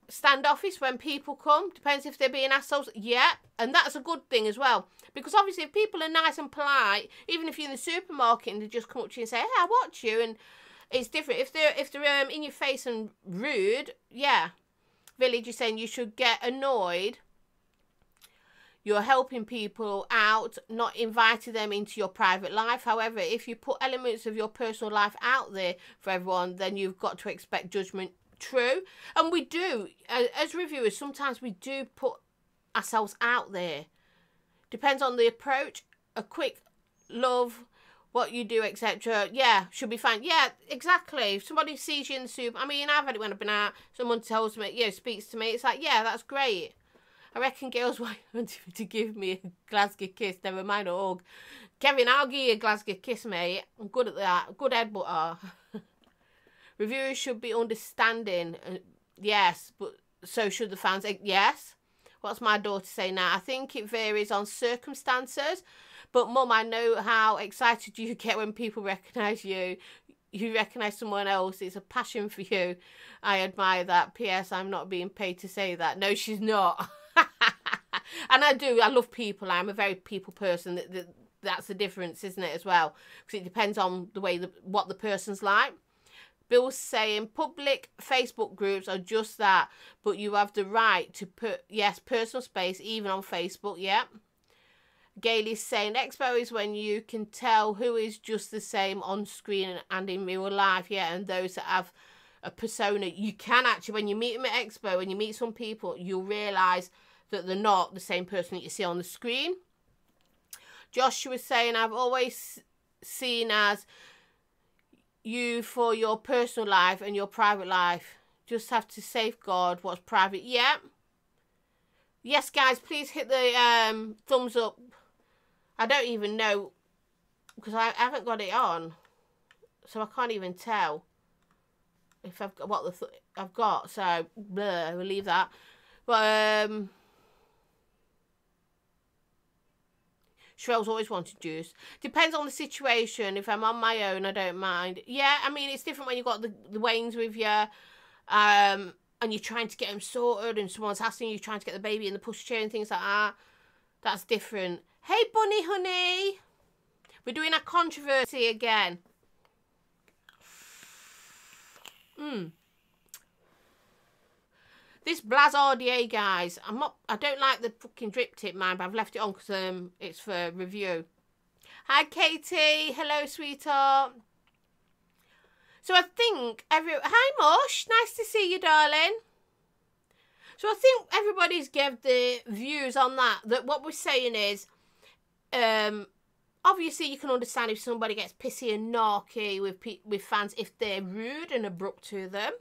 standoffish when people come? Depends if they're being assholes. Yeah, and that's a good thing as well. Because obviously, if people are nice and polite, even if you're in the supermarket and they just come up to you and say, "Hey, I watch you," and it's different. If they're in your face and rude, yeah. Village is saying you should get annoyed. You're helping people out, not inviting them into your private life. However, if you put elements of your personal life out there for everyone, then you've got to expect judgment. True. And we do, as reviewers, sometimes we do put ourselves out there. Depends on the approach. A quick love, what you do, etc. Yeah, should be fine. Yeah, exactly. If somebody sees you in the soup, I mean, I've had it when I've been out. Someone tells me, you know, speaks to me. It's like, yeah, that's great. I reckon girls want to give me a Glasgow kiss. Never mind a hug. Kevin, I'll give you a Glasgow kiss, mate. I'm good at that. Good head butter. Reviewers should be understanding. Yes, but so should the fans. Yes. What's my daughter say now? I think it varies on circumstances. But, Mum, I know how excited you get when people recognise you. You recognise someone else. It's a passion for you. I admire that. P.S. I'm not being paid to say that. No, she's not. And I do. I love people. I'm a very people person. That's the difference, isn't it, as well? Because it depends on the way what the person's like. Bill's saying public Facebook groups are just that. But you have the right to put, yes, personal space, even on Facebook. Yep. Gailey's saying expo is when you can tell who is just the same on screen and in real life. Yeah, and those that have a persona, you can actually, when you meet them at expo, when you meet some people, you'll realise that they're not the same person that you see on the screen. Joshua was saying, I've always seen as you for your personal life and your private life. Just have to safeguard what's private. Yeah. Yes, guys, please hit the thumbs up. I don't even know, because I haven't got it on, so I can't even tell if I've got what I've got. So, blur, we'll leave that. But Shrells always wanted juice. Depends on the situation. If I'm on my own, I don't mind. Yeah, I mean, it's different when you've got the Waynes with you, and you're trying to get them sorted, and someone's asking you, trying to get the baby in the pushchair and things like that. That's different. Hey, bunny, honey. We're doing a controversy again. This Blaz RDA, guys, I don't like the fucking drip tip, man, but I've left it on because it's for review. Hi, Katie. Hello, sweetheart. So I think hi, Mush. Nice to see you, darling. So I think everybody's gave the views on that what we're saying is, obviously you can understand if somebody gets pissy and narky with fans if they're rude and abrupt to them,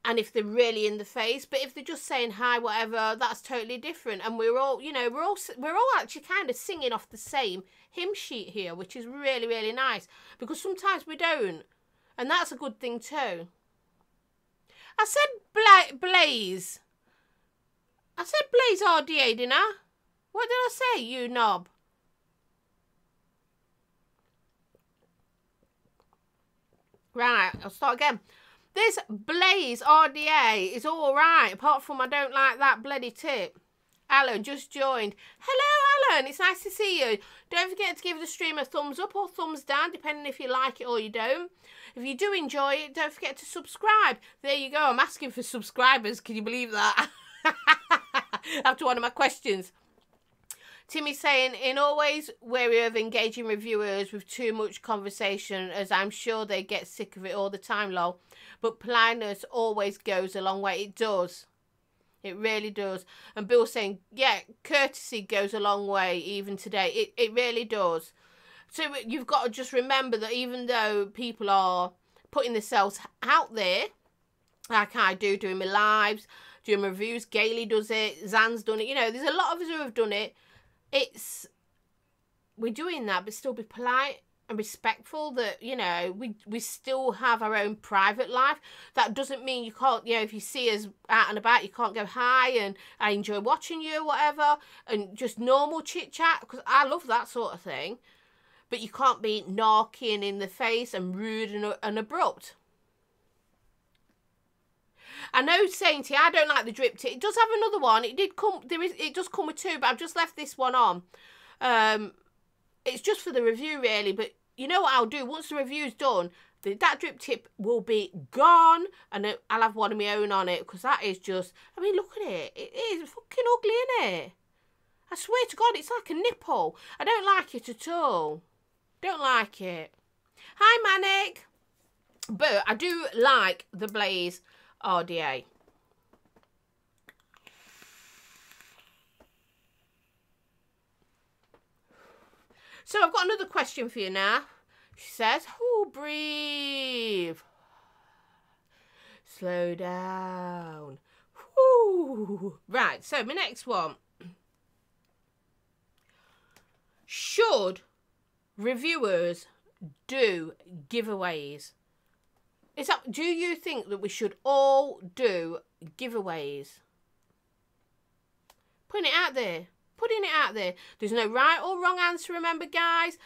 and if they're really in the face. But if they're just saying hi, whatever, that's totally different. And we're all, you know, we're all actually kind of singing off the same hymn sheet here, which is really, really nice, because sometimes we don't, and that's a good thing too. I said Blaze. I said Blaze RDA, didn't I? What did I say, you knob? Right, I'll start again. This Blaze RDA is all right, apart from I don't like that bloody tip. Alan just joined. Hello, Alan. It's nice to see you. Don't forget to give the stream a thumbs up or thumbs down, depending if you like it or you don't. If you do enjoy it, don't forget to subscribe. There you go. I'm asking for subscribers. Can you believe that? After one of my questions. Timmy's saying, in always wary of engaging reviewers with too much conversation, as I'm sure they get sick of it all the time, lol. But politeness always goes a long way. It does. It really does. And Bill's saying, yeah, courtesy goes a long way even today. It really does. So you've got to just remember that even though people are putting themselves out there, like I do, doing my lives, doing my reviews, Gailey does it, Zan's done it, you know, there's a lot of us who have done it. We're doing that, but still be polite and respectful, that, you know, we still have our own private life. That doesn't mean you can't, you know, if you see us out and about, you can't go hi and I enjoy watching you, whatever, and just normal chit chat, because I love that sort of thing. But you can't be narky and in the face and rude and abrupt. I know, Sainty, I don't like the drip tip. It does have another one. It does come with two, but I've just left this one on. It's just for the review, really. But you know what I'll do? Once the review's done, that drip tip will be gone, and I'll have one of my own on it, because that is just, I mean, look at it. It is fucking ugly, isn't it? I swear to God, it's like a nipple. I don't like it at all. Don't like it. Hi, Manic. But I do like the Blaze RDA. So I've got another question for you now. She says, oh, breathe. Slow down. Whew. Right, so my next one. Should reviewers do giveaways? Do you think that we should all do giveaways? Putting it out there. Putting it out there. There's no right or wrong answer, remember, guys.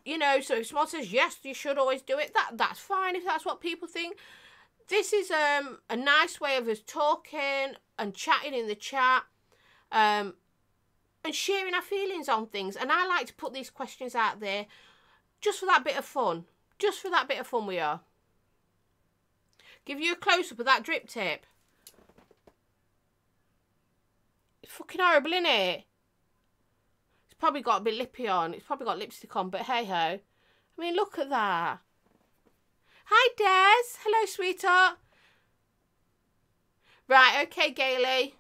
You know, so if someone says, yes, you should always do it, that's fine if that's what people think. This is a nice way of us talking and chatting in the chat. And sharing our feelings on things. And I like to put these questions out there just for that bit of fun. Just for that bit of fun we are. Give you a close-up of that drip tip. It's fucking horrible, isn't it? It's probably got a bit lippy on. It's probably got lipstick on, but hey-ho. I mean, look at that. Hi, Des. Hello, sweetheart. Right, okay, Gailey.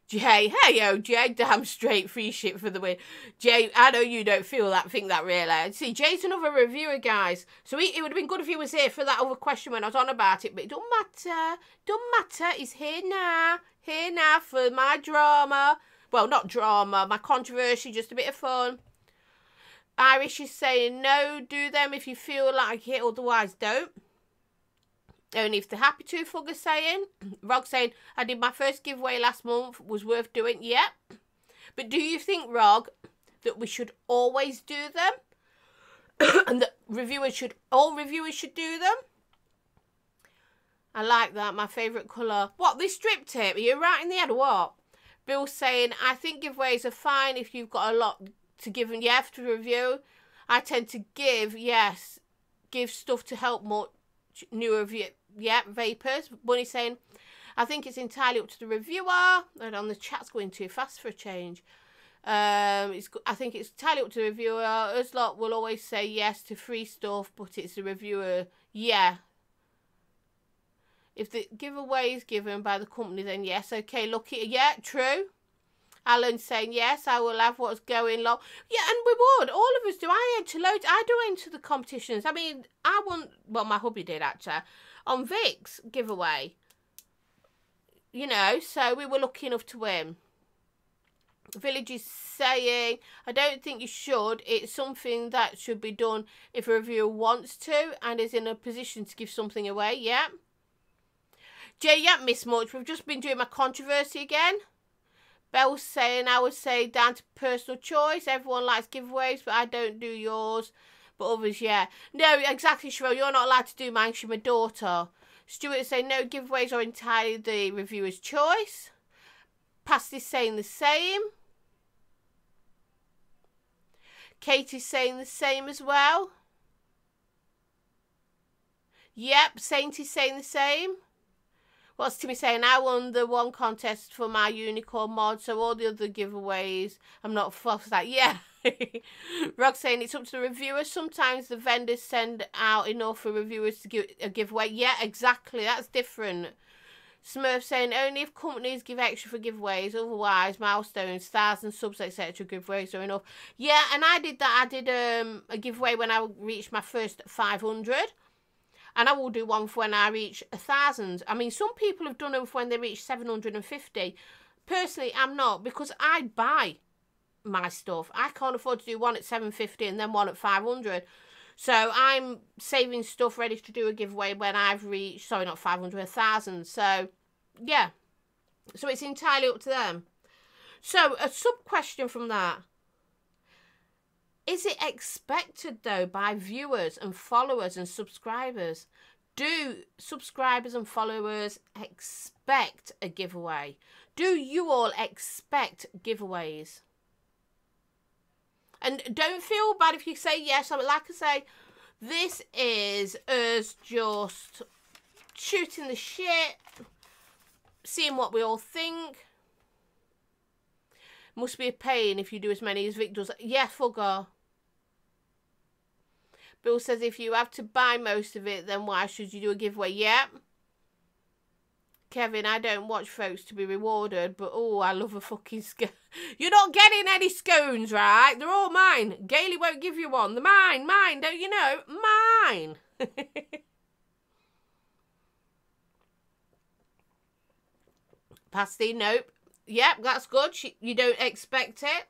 Jay, hey yo, Jay, damn straight, free shit for the win. Jay, I know you don't think that really. See, Jay's another reviewer, guys. So it would have been good if he was here for that other question when I was on about it, but it don't matter. Don't matter. He's here now for my drama. Well, not drama, my controversy, just a bit of fun. Irish is saying, no, do them if you feel like it, otherwise don't. Only if they're happy to, Fugger's saying. Rog saying, I did my first giveaway last month, was worth doing. Yep. But do you think, Rog, that we should always do them? And that all reviewers should do them? I like that, my favourite colour. What, this strip tip? Are you right in the head or what? Bill's saying, I think giveaways are fine if you've got a lot to give and you have to review. I tend to give stuff to help more. newer review, yeah, vapors. Bunny saying, I think it's entirely up to the reviewer. And on the chat's going too fast for a change. I think it's entirely up to the reviewer. Us lot will always say yes to free stuff, but it's the reviewer. Yeah. If the giveaway is given by the company, then yes. Okay, look, yeah, true. Alan's saying, yes, I will have what's going long. Yeah, and we would. All of us do. I enter loads. I do enter the competitions. I mean, I won, well, my hubby did, actually, on Vic's giveaway. You know, so we were lucky enough to win. Village is saying, I don't think you should. It's something that should be done if a reviewer wants to and is in a position to give something away. Yeah. Jay, you haven't missed much. We've just been doing my controversy again. Bell's saying, I would say down to personal choice. Everyone likes giveaways, but I don't do yours. But others, yeah. No, exactly, Cheryl. You're not allowed to do mine. She's my daughter. Stuart is saying, no, giveaways are entirely the reviewer's choice. Pasty's saying the same. Katie's saying the same as well. Yep, Saint is saying the same. What's Timmy saying? I won the one contest for my unicorn mod, so all the other giveaways, I'm not fussed at. Yeah. Rog saying it's up to the reviewer. Sometimes the vendors send out enough for reviewers to give a giveaway. Yeah, exactly. That's different. Smurf saying only if companies give extra for giveaways, otherwise milestones, stars and subs, etc. giveaways are enough. Yeah, and I did that. I did a giveaway when I reached my first 500. And I will do one for when I reach 1,000. I mean, some people have done them for when they reach 750. Personally, I'm not, because I buy my stuff. I can't afford to do one at 750 and then one at 500. So I'm saving stuff ready to do a giveaway when I've reached, sorry, not 500, 1,000. So, yeah. So it's entirely up to them. So, a sub-question from that. Is it expected, though, by viewers and followers and subscribers? Do subscribers and followers expect a giveaway? Do you all expect giveaways? And don't feel bad if you say yes. Like I say, this is us just shooting the shit, seeing what we all think. Must be a pain if you do as many as Vic does. Yeah, fugger. Bill says if you have to buy most of it, then why should you do a giveaway? Yeah. Kevin, I don't watch folks to be rewarded, but oh, I love a fucking scone. You're not getting any scones, right? They're all mine. Gailey won't give you one. They're mine, don't you know? Mine. Pasty, nope. Yep, that's good. You don't expect it.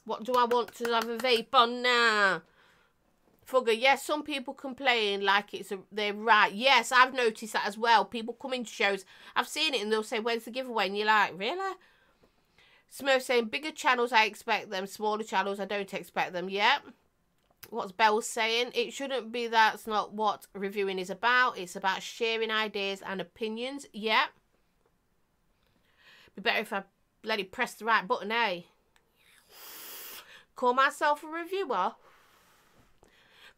What do I want to have a vape on now? Fugger, yes, some people complain like they're right. Yes, I've noticed that as well. People come into shows, I've seen it, and they'll say, when's the giveaway? And you're like, really? Smurf saying, bigger channels, I expect them. Smaller channels, I don't expect them. Yep. What's Belle saying? It shouldn't be that's not what reviewing is about. It's about sharing ideas and opinions. Yep. Be better if I bloody press the right button, eh? Call myself a reviewer?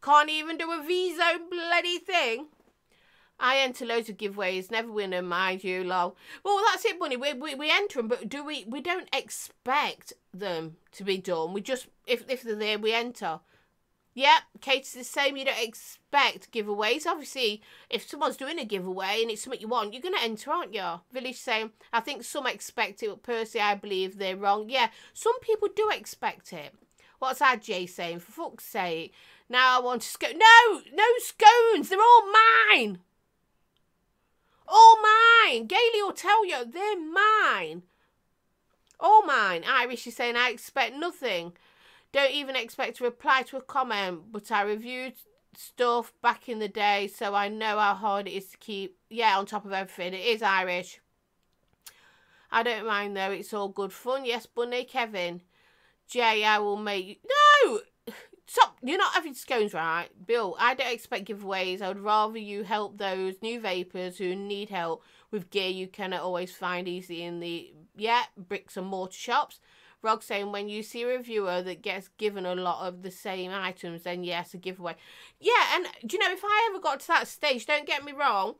Can't even do a V-Zone bloody thing. I enter loads of giveaways, never win them, mind you, lol. Well, that's it, Bunny. We enter them, but we don't expect them to be done. We just, if they're there, we enter. Yep, Kate's the same. You don't expect giveaways. Obviously, if someone's doing a giveaway and it's something you want, you're going to enter, aren't you? Village saying, I think some expect it, but personally, I believe they're wrong. Yeah, some people do expect it. What's our Jay saying? For fuck's sake. Now I want to scone. No scones. They're all mine. All mine. Gailey will tell you they're mine. All mine. Irish is saying, I expect nothing. Don't even expect to reply to a comment, but I reviewed stuff back in the day, so I know how hard it is to keep, on top of everything. It is Irish. I don't mind, though. It's all good fun. Yes, Bunny, Kevin. Jay, I will make you... No! Stop. You're not having scones, right? Bill, I don't expect giveaways. I would rather you help those new vapors who need help with gear you cannot always find easily in the, bricks and mortar shops. Rog saying, when you see a reviewer that gets given a lot of the same items, then yes, a giveaway. Yeah, and do you know, if I ever got to that stage, don't get me wrong,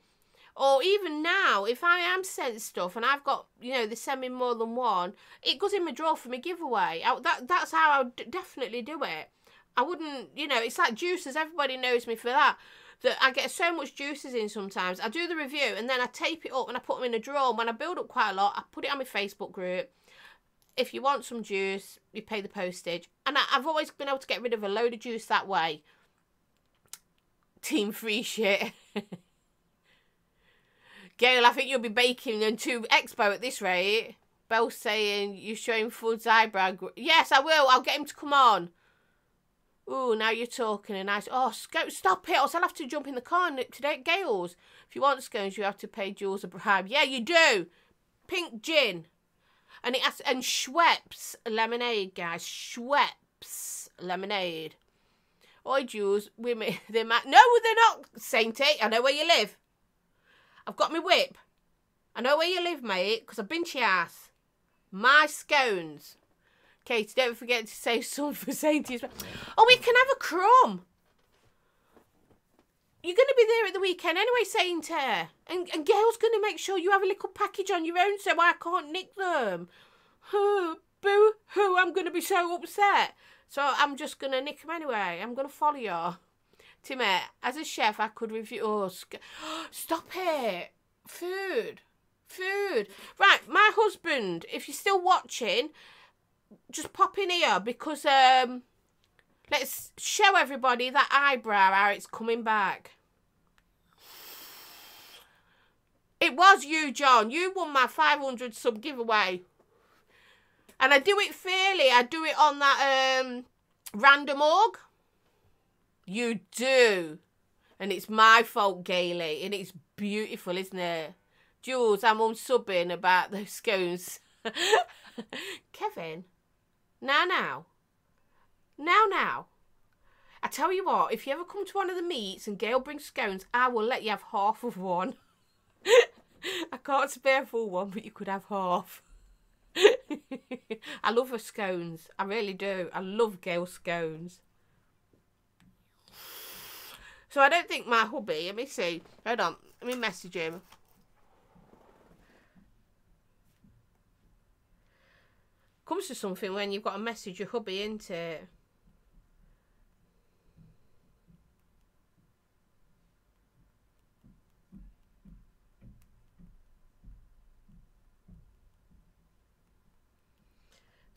or even now, if I am sent stuff and I've got, you know, they send me more than one, it goes in my drawer for my giveaway. That's how I would definitely do it. I wouldn't, you know, it's like juices. Everybody knows me for that. That I get so much juices in sometimes. I do the review and then I tape it up and I put them in a drawer. And when I build up quite a lot, I put it on my Facebook group. If you want some juice, you pay the postage. And I've always been able to get rid of a load of juice that way. Team free shit. Gail, I think you'll be baking into Expo at this rate. Belle saying you're showing Fud's eyebrow. Yes, I will. I'll get him to come on. Ooh, now you're talking and nice. Oh, stop it, or else I'll have to jump in the car today at Gail's. If you want scones, you have to pay Jules a bribe. Yeah, you do. Pink gin. And it has, and Schweppes lemonade, guys. Schweppes lemonade. Oi, Jules, no, they're not, Sainty. I know where you live. I've got my whip. I know where you live, mate, because I've been to your house. My scones. Katie, don't forget to say some for Sainty as well. Oh, we can have a crumb. You're going to be there at the weekend anyway, Sainty. And Gail's going to make sure you have a little package on your own so I can't nick them. Oh, boo-hoo, I'm going to be so upset. So I'm just going to nick them anyway. I'm going to follow you. Timmy, as a chef, I could review... Oh, stop it. Food. Right, my husband, if you're still watching... Just pop in here because let's show everybody that eyebrow, how it's coming back. It was you, John. You won my 500 sub giveaway. And I do it fairly. I do it on that random org. You do. And it's my fault, Gailey. And it's beautiful, isn't it? Jules, I'm unsubbing about those scones. Kevin. Now. I tell you what, if you ever come to one of the meets and Gail brings scones, I will let you have half of one. I can't spare full one, but you could have half. I love her scones. I really do. I love Gail's scones. So I don't think my hubby, let me see. Hold on, let me message him. Comes to something when you've got to message your hubby, isn't it?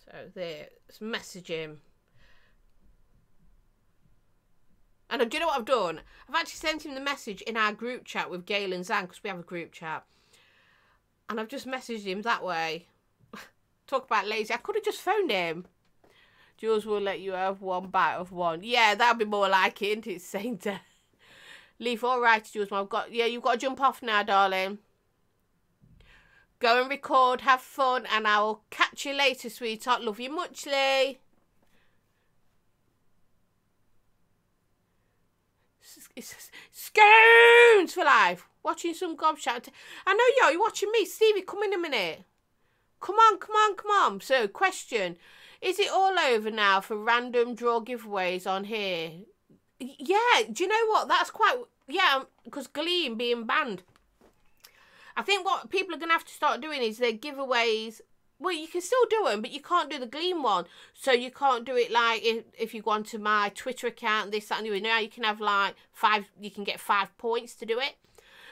So there, let's message him. And do you know what I've done? I've actually sent him the message in our group chat with Gail and Zan, because we have a group chat. And I've just messaged him that way. Talk about lazy. I could have just phoned him. Jules will let you have one bite of one. Yeah, that'd be more like it, isn't it, Sainty? Leaf, all right, Jules. You've got to jump off now, darling. Go and record, have fun, and I will catch you later, sweetheart. Love you muchly. Scones for life. Watching some gobshite. I know you're watching me. Stevie, come in a minute. Come on. So, question. Is it all over now for random draw giveaways on here? Yeah, do you know what? That's quite... Yeah, because Gleam being banned. I think what people are going to have to start doing is their giveaways... Well, you can still do them, but you can't do the Gleam one. So you can't do it like if you go onto my Twitter account, this, that, and the other. Now you can have like 5... You can get 5 points to do it.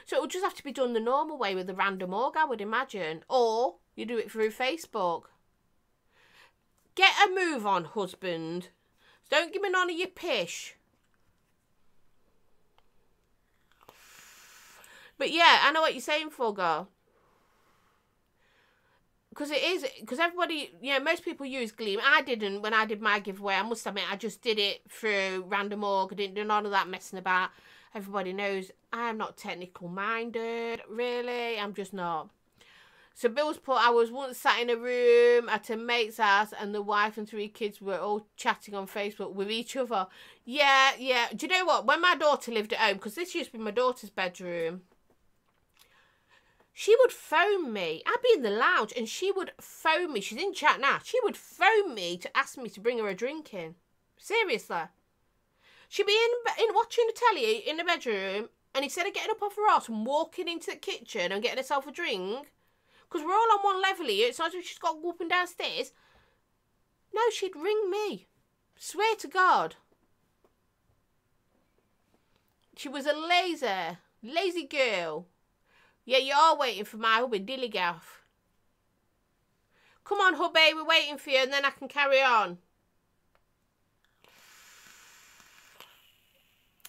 So it will just have to be done the normal way with the random org, I would imagine. Or... You do it through Facebook. Get a move on, husband. Don't give me none of your pish. But yeah, I know what you're saying, Fogger. Because it is, because everybody, you know, most people use Gleam. I didn't when I did my giveaway. I must admit, I just did it through random org. I didn't do none of that messing about. Everybody knows I'm not technical minded, really. I'm just not. So Bill's put, I was once sat in a room at a mate's house and the wife and 3 kids were all chatting on Facebook with each other. Yeah. Do you know what? When my daughter lived at home, because this used to be my daughter's bedroom, She would phone me. I'd be in the lounge and she would phone me. She's in chat now. She would phone me to ask me to bring her a drink in. Seriously. She'd be in watching the telly in the bedroom, and instead of getting up off her ass and walking into the kitchen and getting herself a drink, because we're all on one level here, it's not as if she's got to go up and downstairs. No, she'd ring me. Swear to God. She was a lazy girl. Yeah, you are waiting for my hubby, Dillygaff. Come on, hubby, we're waiting for you, and then I can carry on.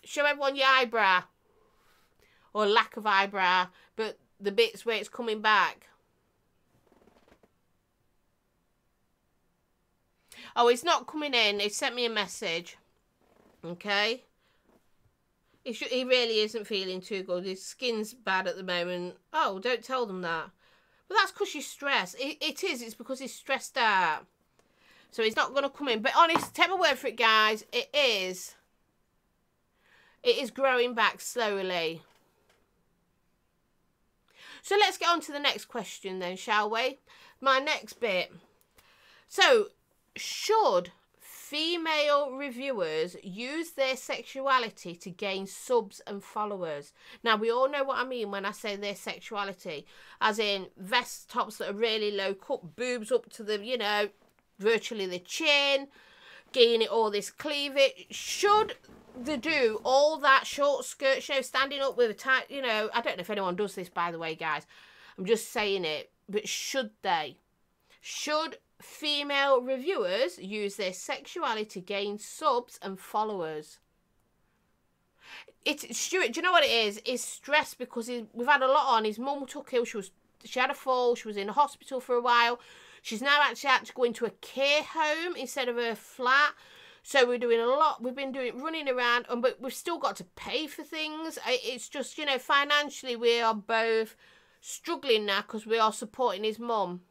Show everyone your eyebrow. Or lack of eyebrow, but the bits where it's coming back. Oh, it's not coming in. They sent me a message. Okay. He really isn't feeling too good. His skin's bad at the moment. Oh, don't tell them that. But that's because he's stressed. It is. It's because he's stressed out. So he's not going to come in. But honest, take my word for it, guys. It is growing back slowly. So let's get on to the next question then, shall we? My next bit. So, should female reviewers use their sexuality to gain subs and followers? Now, we all know what I mean when I say their sexuality. As in, vest tops that are really low cut, boobs up to the, you know, virtually the chin, gaining all this cleavage. Should they do all that short skirt show, standing up with a tight, you know, I don't know if anyone does this, by the way, guys. I'm just saying it. But should they? Should female reviewers use their sexuality to gain subs and followers? It's Stuart, do you know what it is? It's stress because we've had a lot on. His mum took ill. She had a fall. She was in a hospital for a while. She's now actually had to go into a care home instead of a flat. So we're doing a lot. We've been running around, but we've still got to pay for things. It's just, you know, financially we are both struggling now because we are supporting his mum.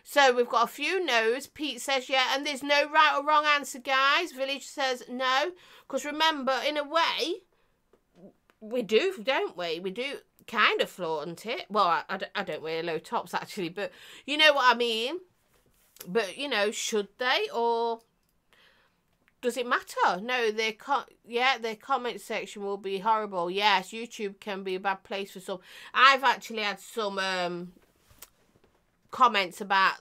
So we've got a few no's. Pete says yeah, and there's no right or wrong answer, guys. Village says no, because remember, in a way, we do, don't we? We do kind of flaunt it. Well, I don't wear low tops actually, but you know what I mean. But you know, should they, or does it matter? No, their comment section will be horrible. Yes, YouTube can be a bad place for some. I've actually had some comments about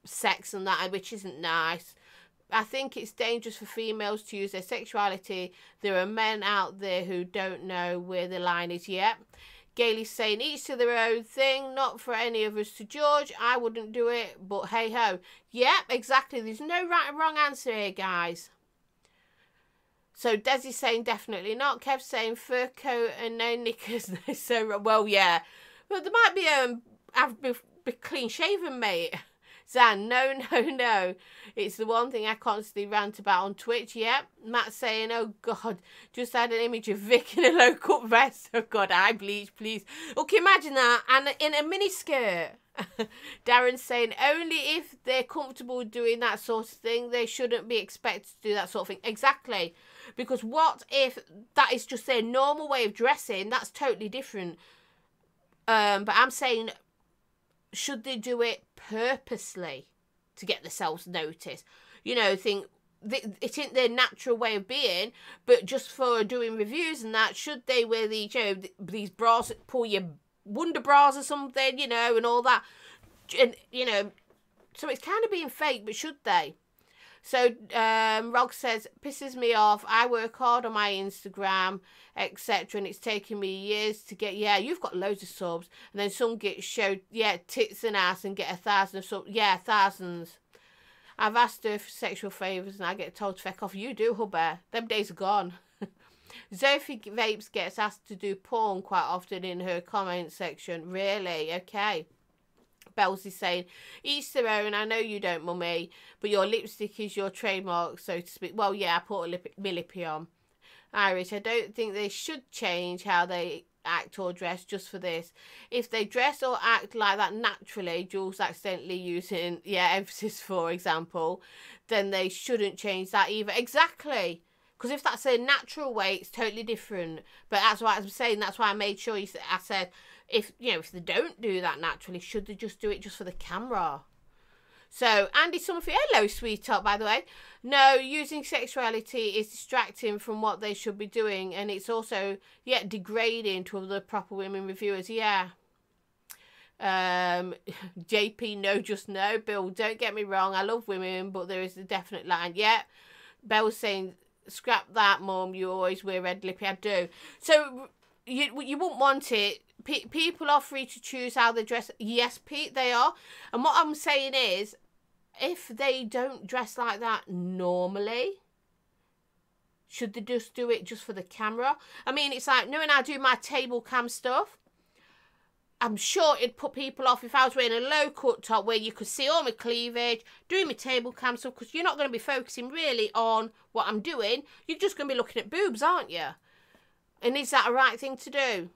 sex and that, which isn't nice. I think it's dangerous for females to use their sexuality. There are men out there who don't know where the line is yet. Gailey's saying each to their own thing, not for any of us to judge. I wouldn't do it, but hey ho. Yep, exactly. There's no right and wrong answer here, guys. So Desi's saying definitely not. Kev's saying fur coat and no knickers. So well, yeah. But there might be have be clean shaven, mate. Zan, no. It's the one thing I constantly rant about on Twitch. Yep. Matt saying, oh God, just had an image of Vic in a low cut vest. Oh God, eye bleach, please. Okay, imagine that. And in a mini skirt. Darren's saying, only if they're comfortable doing that sort of thing, they shouldn't be expected to do that sort of thing. Exactly. Because what if that is just their normal way of dressing? That's totally different. But I'm saying, should they do it purposely to get themselves noticed? You know, think it isn't their natural way of being, but just for doing reviews and that, should they wear these, you know, these bras that pull your wonder bras or something, you know, and all that, and you know, so it's kind of being fake, but should they? So Rog says, pisses me off. I work hard on my Instagram, etc. And it's taken me years to get, yeah, you've got loads of subs. And then some get showed, yeah, tits and ass and get 1,000 of subs. Yeah, thousands. I've asked her for sexual favours and I get told to feck off. You do, hubba. Them days are gone. Sophie Vapes gets asked to do porn quite often in her comment section. Really? Okay. Bells is saying, each their own. I know you don't, mummy, but your lipstick is your trademark, so to speak. Well, yeah, I put my lippy on. Irish, I don't think they should change how they act or dress just for this. If they dress or act like that naturally, Jules accidentally using, yeah, emphasis for example, then they shouldn't change that either. Exactly. Because if that's a natural way, it's totally different. But that's what I'm saying. That's why I made sure I said, if, you know, if they don't do that naturally, should they just do it just for the camera? So, Andy Summerfield, hello, sweetheart, by the way. No, using sexuality is distracting from what they should be doing, and it's also, yeah, degrading to other proper women reviewers, yeah. JP, no, just no. Bill, don't get me wrong, I love women, but there is a definite line. Yeah, Belle's saying, scrap that, Mum, you always wear red lippy. I do. So, you wouldn't want it. People are free to choose how they dress. Yes, Pete, they are. And what I'm saying is, if they don't dress like that normally, should they just do it just for the camera? I mean, it's like, when I do my table cam stuff, I'm sure it'd put people off if I was wearing a low cut top where you could see all my cleavage, doing my table cam stuff, because you're not going to be focusing really on what I'm doing. You're just going to be looking at boobs, aren't you? And is that a right thing to do?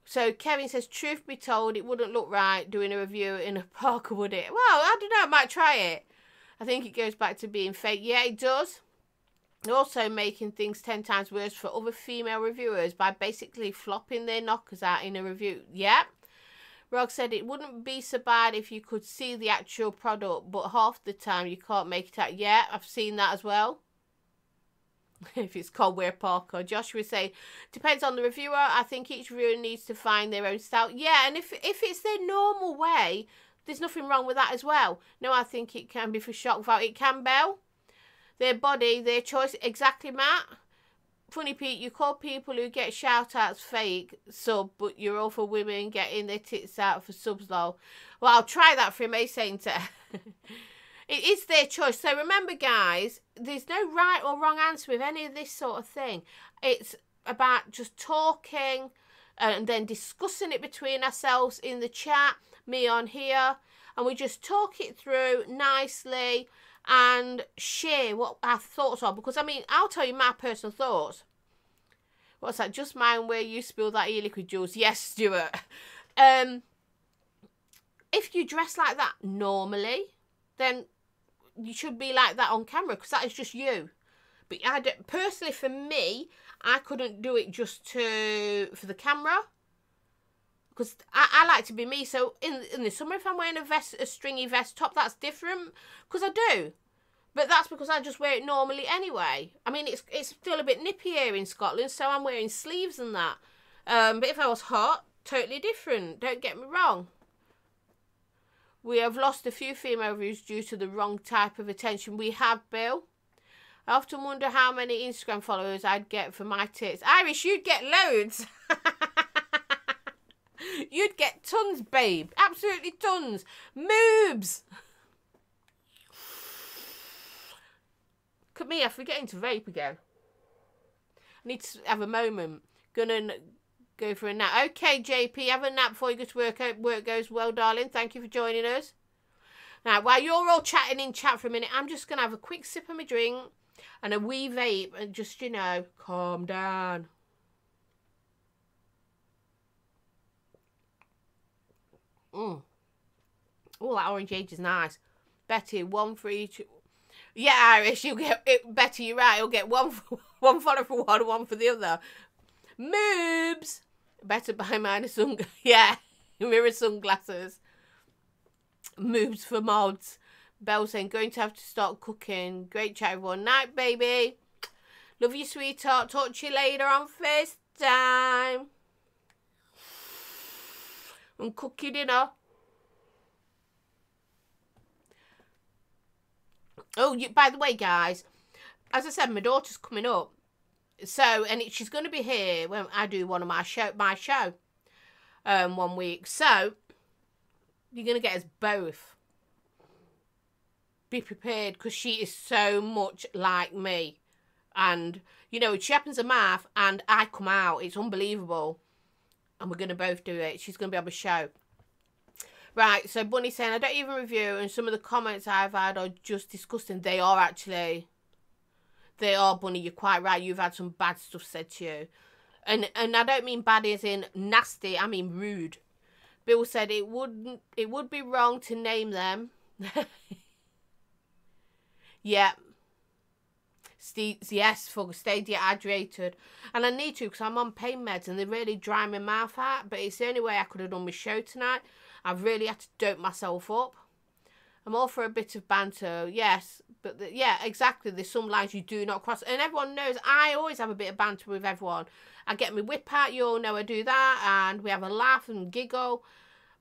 So Kevin says, truth be told, it wouldn't look right doing a review in a parka, would it? Well, I don't know, I might try it. I think it goes back to being fake. Yeah, it does. Also making things 10 times worse for other female reviewers by basically flopping their knockers out in a review. Yeah. Rog said it wouldn't be so bad if you could see the actual product, but half the time you can't make it out. Yeah, I've seen that as well. If it's called wear parka. Joshua say, depends on the reviewer. I think each reviewer needs to find their own style. Yeah, and if it's their normal way, there's nothing wrong with that as well. No, I think it can be for shock value. It can, Belle. Their body, their choice. Exactly, Matt. Funny, Pete, you call people who get shout-outs fake sub, but you're all for women getting their tits out for subs, lol. Well, I'll try that for him, eh, Sainter? It is their choice. So remember, guys, there's no right or wrong answer with any of this sort of thing. It's about just talking and then discussing it between ourselves in the chat, me on here, and we just talk it through nicely and share what our thoughts are. Because, I mean, I'll tell you my personal thoughts. What's that? Just mind where you spill that e-liquid, Jules. Yes, Stuart. If you dress like that normally, then you should be like that on camera, because that is just you. But personally, for me, I couldn't do it just for the camera, because I like to be me. So in the summer, if I'm wearing a stringy vest top, that's different, because I do. But that's because I just wear it normally anyway. I mean, it's still a bit nippy here in Scotland, so I'm wearing sleeves and that. But if I was hot, totally different. Don't get me wrong. We have lost a few female reviews due to the wrong type of attention. We have, Bill. I often wonder how many Instagram followers I'd get for my tits. Irish, you'd get loads. You'd get tons, babe. Absolutely tons. Moobs. Look at me, I'm forgetting to vape again. I need to have a moment. Gonna go for a nap. Okay, JP, have a nap before you go to work. Hope work goes well, darling. Thank you for joining us. Now, while you're all chatting in chat for a minute, I'm just going to have a quick sip of my drink and a wee vape and just, you know, calm down. Oh, that orange age is nice. Betty, one for each. Yeah, Irish, you'll get it. Betty, you're right. You'll get one follow for one for the other. Moobs. Better buy mine a yeah, mirror sunglasses. Moves for mods. Belle saying, going to have to start cooking. Great chat, everyone. Night, baby. Love you, sweetheart. Talk to you later on FaceTime. And cook your dinner. Oh, by the way, guys, as I said, my daughter's coming up. So, and she's going to be here when I do one of my show 1 week. So, you're going to get us both. Be prepared, because she is so much like me. And, you know, she opens her mouth and I come out. It's unbelievable. And we're going to both do it. She's going to be on the show. Right, so Bunny saying, I don't even review, and some of the comments I've had are just disgusting. They are actually. They are, Bunny, you're quite right. You've had some bad stuff said to you. And I don't mean bad as in nasty, I mean rude. Bill said it would be wrong to name them. Yeah. Yes, for stay dehydrated. And I need to because I'm on pain meds and they really dry my mouth out. But it's the only way I could have done my show tonight. I've really had to dope myself up. I'm all for a bit of banter, yes. But yeah, exactly. There's some lines you do not cross. And everyone knows I always have a bit of banter with everyone. I get my whip out. You all know I do that. And we have a laugh and giggle.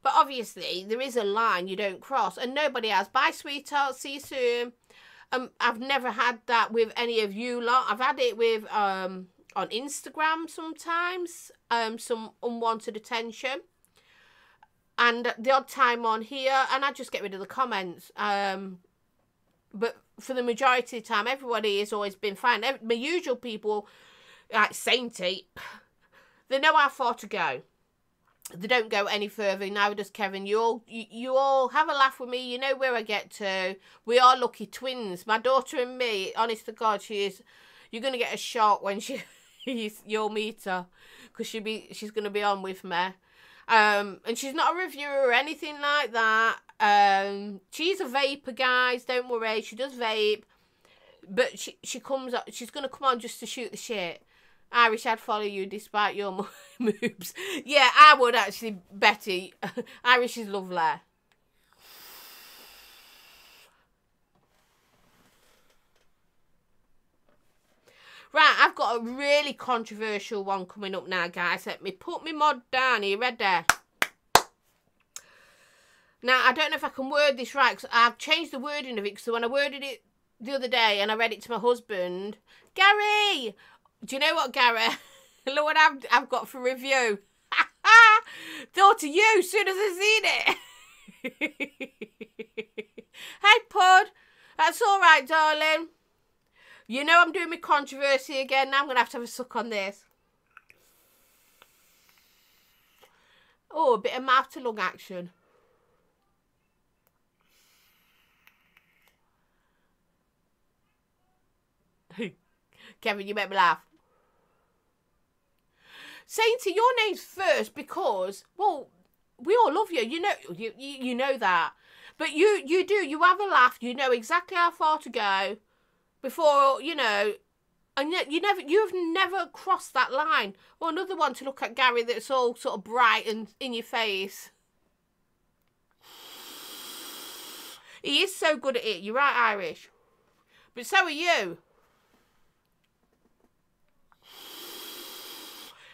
But obviously, there is a line you don't cross. And nobody has. Bye, sweetheart. See you soon. I've never had that with any of you lot. I've had it with on Instagram sometimes, some unwanted attention, and the odd time on here, and I just get rid of the comments. But for the majority of the time, everybody has always been fine. My usual people, like Sainty, they know how far to go. They don't go any further. Now does Kevin. You all have a laugh with me. You know where I get to. We are lucky twins. My daughter and me, honest to God, she is. You're going to get a shock when you'll meet her. Because she's going to be on with me. And she's not a reviewer or anything like that. She's a vapor, guys. Don't worry. She does vape. But she's going to come on just to shoot the shit. Irish, I'd follow you despite your moves. Yeah, I would actually, Betty. Irish is lovely. Right, I've got a really controversial one coming up now, guys. Let me put my mod down. Are you ready? Now, I don't know if I can word this right, because I've changed the wording of it. So when I worded it the other day and I read it to my husband, Gary... Do you know what, Gary? Look what I've got for review. Thought of you as soon as I seen it. Hey, Pud. That's all right, darling. You know I'm doing my controversy again. Now I'm going to have a suck on this. Oh, a bit of mouth to lung action. Kevin, you make me laugh. Sainty, your name's first because, well, we all love you. You know that. But you do. You have a laugh. You know exactly how far to go before, you know, and yet you've never crossed that line. Well, another one to look at, Gary, that's all sort of bright and in your face. He is so good at it. You're right, Irish. But so are you.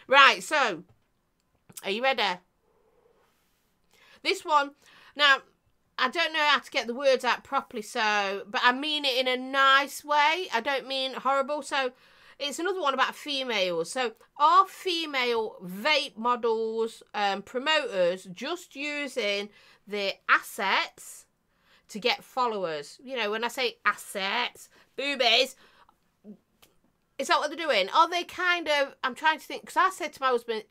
Right, so, are you ready? This one, now, I don't know how to get the words out properly, so, but I mean it in a nice way. I don't mean horrible. So, it's another one about females. So, are female vape models, promoters, just using their assets to get followers? You know, when I say assets, boobies... Is that what they're doing? Are they kind of... I'm trying to think, because I said to my husband,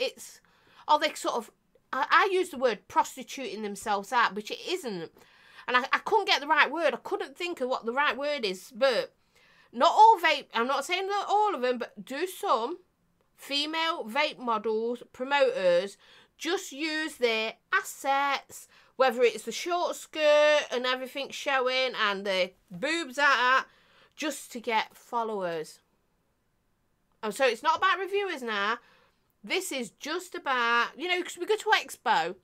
are they sort of... I use the word prostituting themselves out, which it isn't. And I couldn't get the right word. I couldn't think of what the right word is. But not all vape... I'm not saying not all of them, but do some female vape models, promoters, just use their assets, whether it's the short skirt and everything showing and the boobs out, just to get followers. And so it's not about reviewers now. This is just about, you know, because we go to Expo.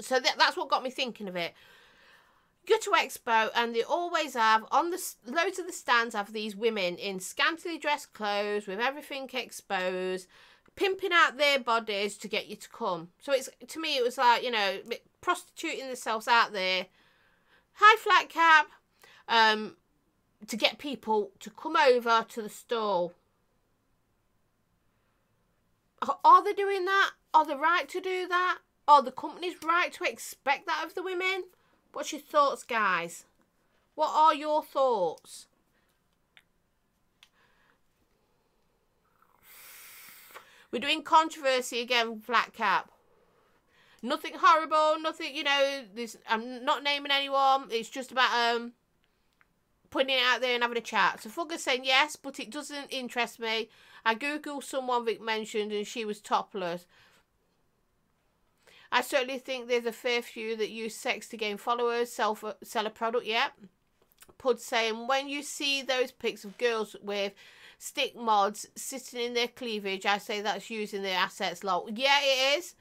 So that's what got me thinking of it. Go to Expo and they always have, on the loads of the stands, have these women in scantily dressed clothes with everything exposed, pimping out their bodies to get you to come. So it's, to me, it was like, you know, prostituting themselves out there. Hi, Flat Cap. To get people to come over to the stall. Are they doing that? Are they right to do that? Are the companies right to expect that of the women? What's your thoughts, guys? What are your thoughts? We're doing controversy again, Flat Cap. Nothing horrible, nothing, you know, I'm not naming anyone. It's just about putting it out there and having a chat. So Fugger's saying yes, but it doesn't interest me. I googled someone Vic mentioned and she was topless. I certainly think there's a fair few that use sex to gain followers, sell a product, yeah. Pud saying, when you see those pics of girls with stick mods sitting in their cleavage, I say that's using their assets. Lol. Yeah, it is.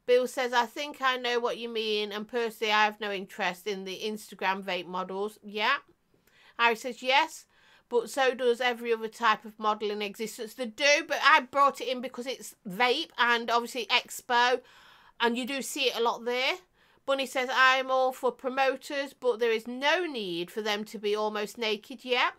Bill says, I think I know what you mean, and personally I have no interest in the Instagram vape models. Yeah. Harry says, yes, but so does every other type of model in existence. They do, but I brought it in because it's vape and obviously expo, and you do see it a lot there. Bunny says, I'm all for promoters, but there is no need for them to be almost naked yet.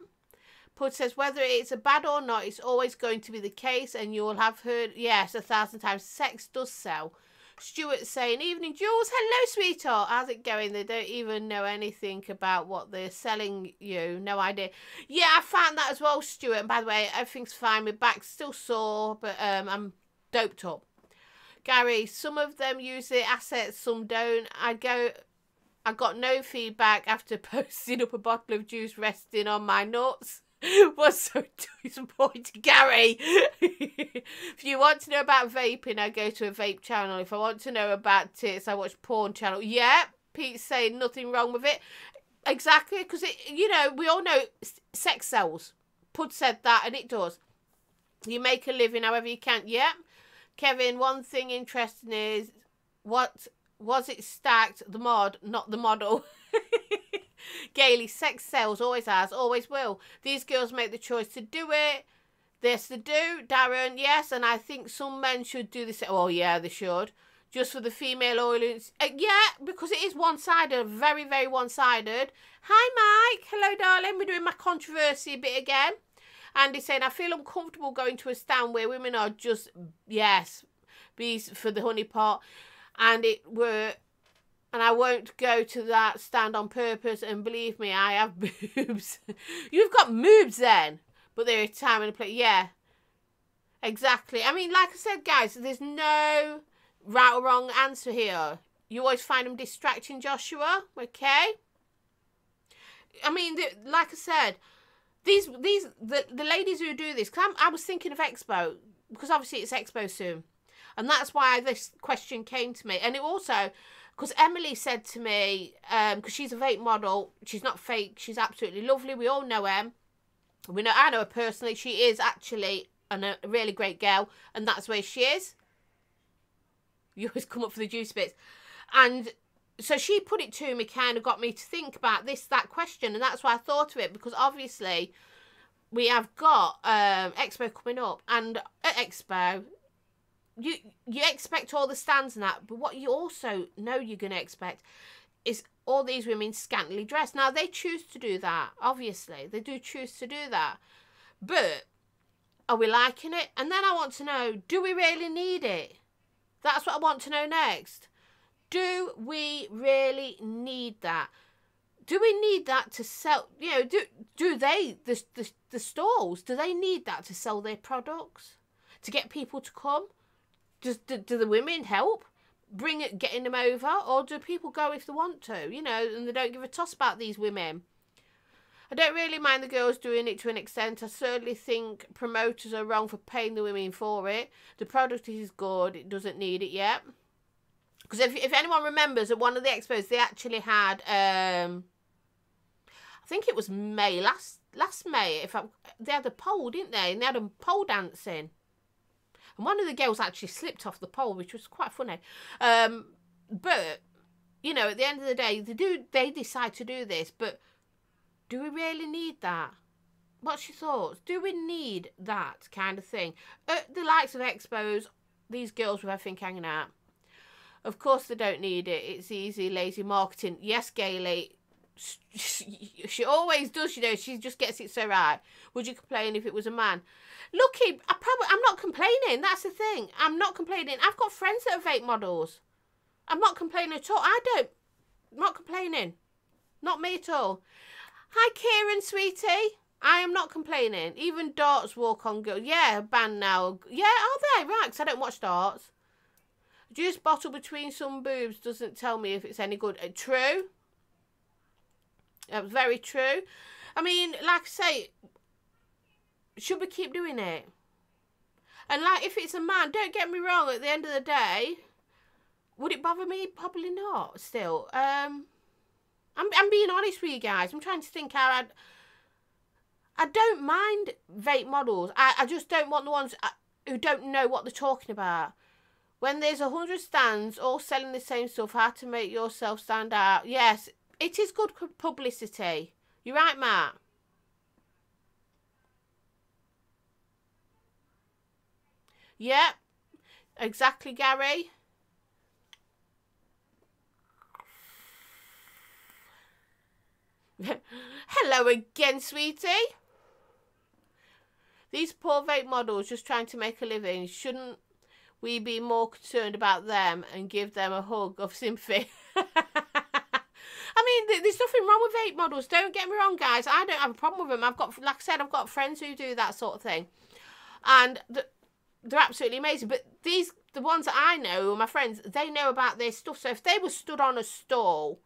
Pud says, whether it's a bad or not, it's always going to be the case, and you'll have heard, yes, 1,000 times, sex does sell. Stuart saying, evening, Jules. Hello, sweetheart. How's it going? They don't even know anything about what they're selling you. No idea. Yeah, I found that as well, Stuart. And by the way, everything's fine. My back's still sore, but I'm doped up. Gary, some of them use their assets, some don't. I got no feedback after posting up a bottle of juice resting on my nuts. Was so disappointed. Gary, if you want to know about vaping, I go to a vape channel. If I want to know about tits, I watch porn channel. Yeah, Pete's saying nothing wrong with it. Exactly, because you know, we all know sex sells. Pud said that, and it does. You make a living however you can. Yeah. Kevin, one thing interesting is, what was it stacked? The mod, not the model. Gailey, sex sells, always has, always will. These girls make the choice to do it. Yes, they do. Darren, yes, and I think some men should do this. Oh, yeah, they should. Just for the female audience. Yeah, because it is one-sided, very, very one-sided. Hi, Mike. Hello, darling. We're doing my controversy bit again. Andy's saying, I feel uncomfortable going to a stand where women are just, yes, bees for the honey pot. And I won't go to that stand on purpose, and believe me, I have boobs. You've got moobs then. But there is time and a place. Yeah. Exactly. I mean, like I said, guys, there's no right or wrong answer here. You always find them distracting, Joshua. Okay? I mean, like I said, the ladies who do this, because I was thinking of Expo, because obviously it's Expo soon. And that's why this question came to me. And it also, because Emily said to me, because she's a vape model, she's not fake, she's absolutely lovely. We all know Em. I know her personally. She is actually a really great girl, and that's where she is. You always come up for the juice bits. And so she put it to me, kind of got me to think about that question, and that's why I thought of it, because obviously we have got Expo coming up, and at Expo, you expect all the stands and that, but what you also know you're going to expect is all these women scantily dressed. Now, they choose to do that, obviously. They do choose to do that. But are we liking it? And then I want to know, do we really need it? That's what I want to know next. Do we really need that? Do we need that to sell? You know, do they, the stalls, do they need that to sell their products? To get people to come? Do the women help getting them over, or do people go if they want to, you know, and they don't give a toss about these women? I don't really mind the girls doing it to an extent. I certainly think promoters are wrong for paying the women for it. The product is good, it doesn't need it yet. Because if anyone remembers, at one of the expos they actually had, I think it was May, last May, they had a pole, didn't they? And they had a pole dancing. And one of the girls actually slipped off the pole, which was quite funny. But, you know, at the end of the day, they decide to do this. But do we really need that? What's your thoughts? Do we need that kind of thing? At the likes of expos, these girls with everything hanging out. Of course they don't need it. It's easy, lazy marketing. Yes, Gailey. She always does, you know. She just gets it so right. Would you complain if it was a man? Lucky, I'm not complaining. That's the thing. I'm not complaining. I've got friends that are vape models. I'm not complaining at all. I'm not complaining. Not me at all. Hi, Kieran, sweetie. I am not complaining. Even darts walk on girls. Yeah, banned now. Yeah, are they? Right, because I don't watch darts. Juice bottle between some boobs doesn't tell me if it's any good. True. That's very true. I mean, like I say, should we keep doing it? And like, if it's a man, don't get me wrong, at the end of the day, would it bother me? Probably not, still. I'm being honest with you guys. I'm trying to think how I don't mind vape models. I just don't want the ones who don't know what they're talking about. When there's 100 stands all selling the same stuff, how to make yourself stand out. Yes, it is good publicity. You're right, Matt. Yep, exactly, Gary. Hello again, sweetie. These poor vape models just trying to make a living. Shouldn't we be more concerned about them and give them a hug of sympathy? I mean, there's nothing wrong with vape models. Don't get me wrong, guys. I don't have a problem with them. I've got, like I said, I've got friends who do that sort of thing. And they're absolutely amazing. But the ones that I know, my friends, they know about this stuff. So if they were stood on a stall,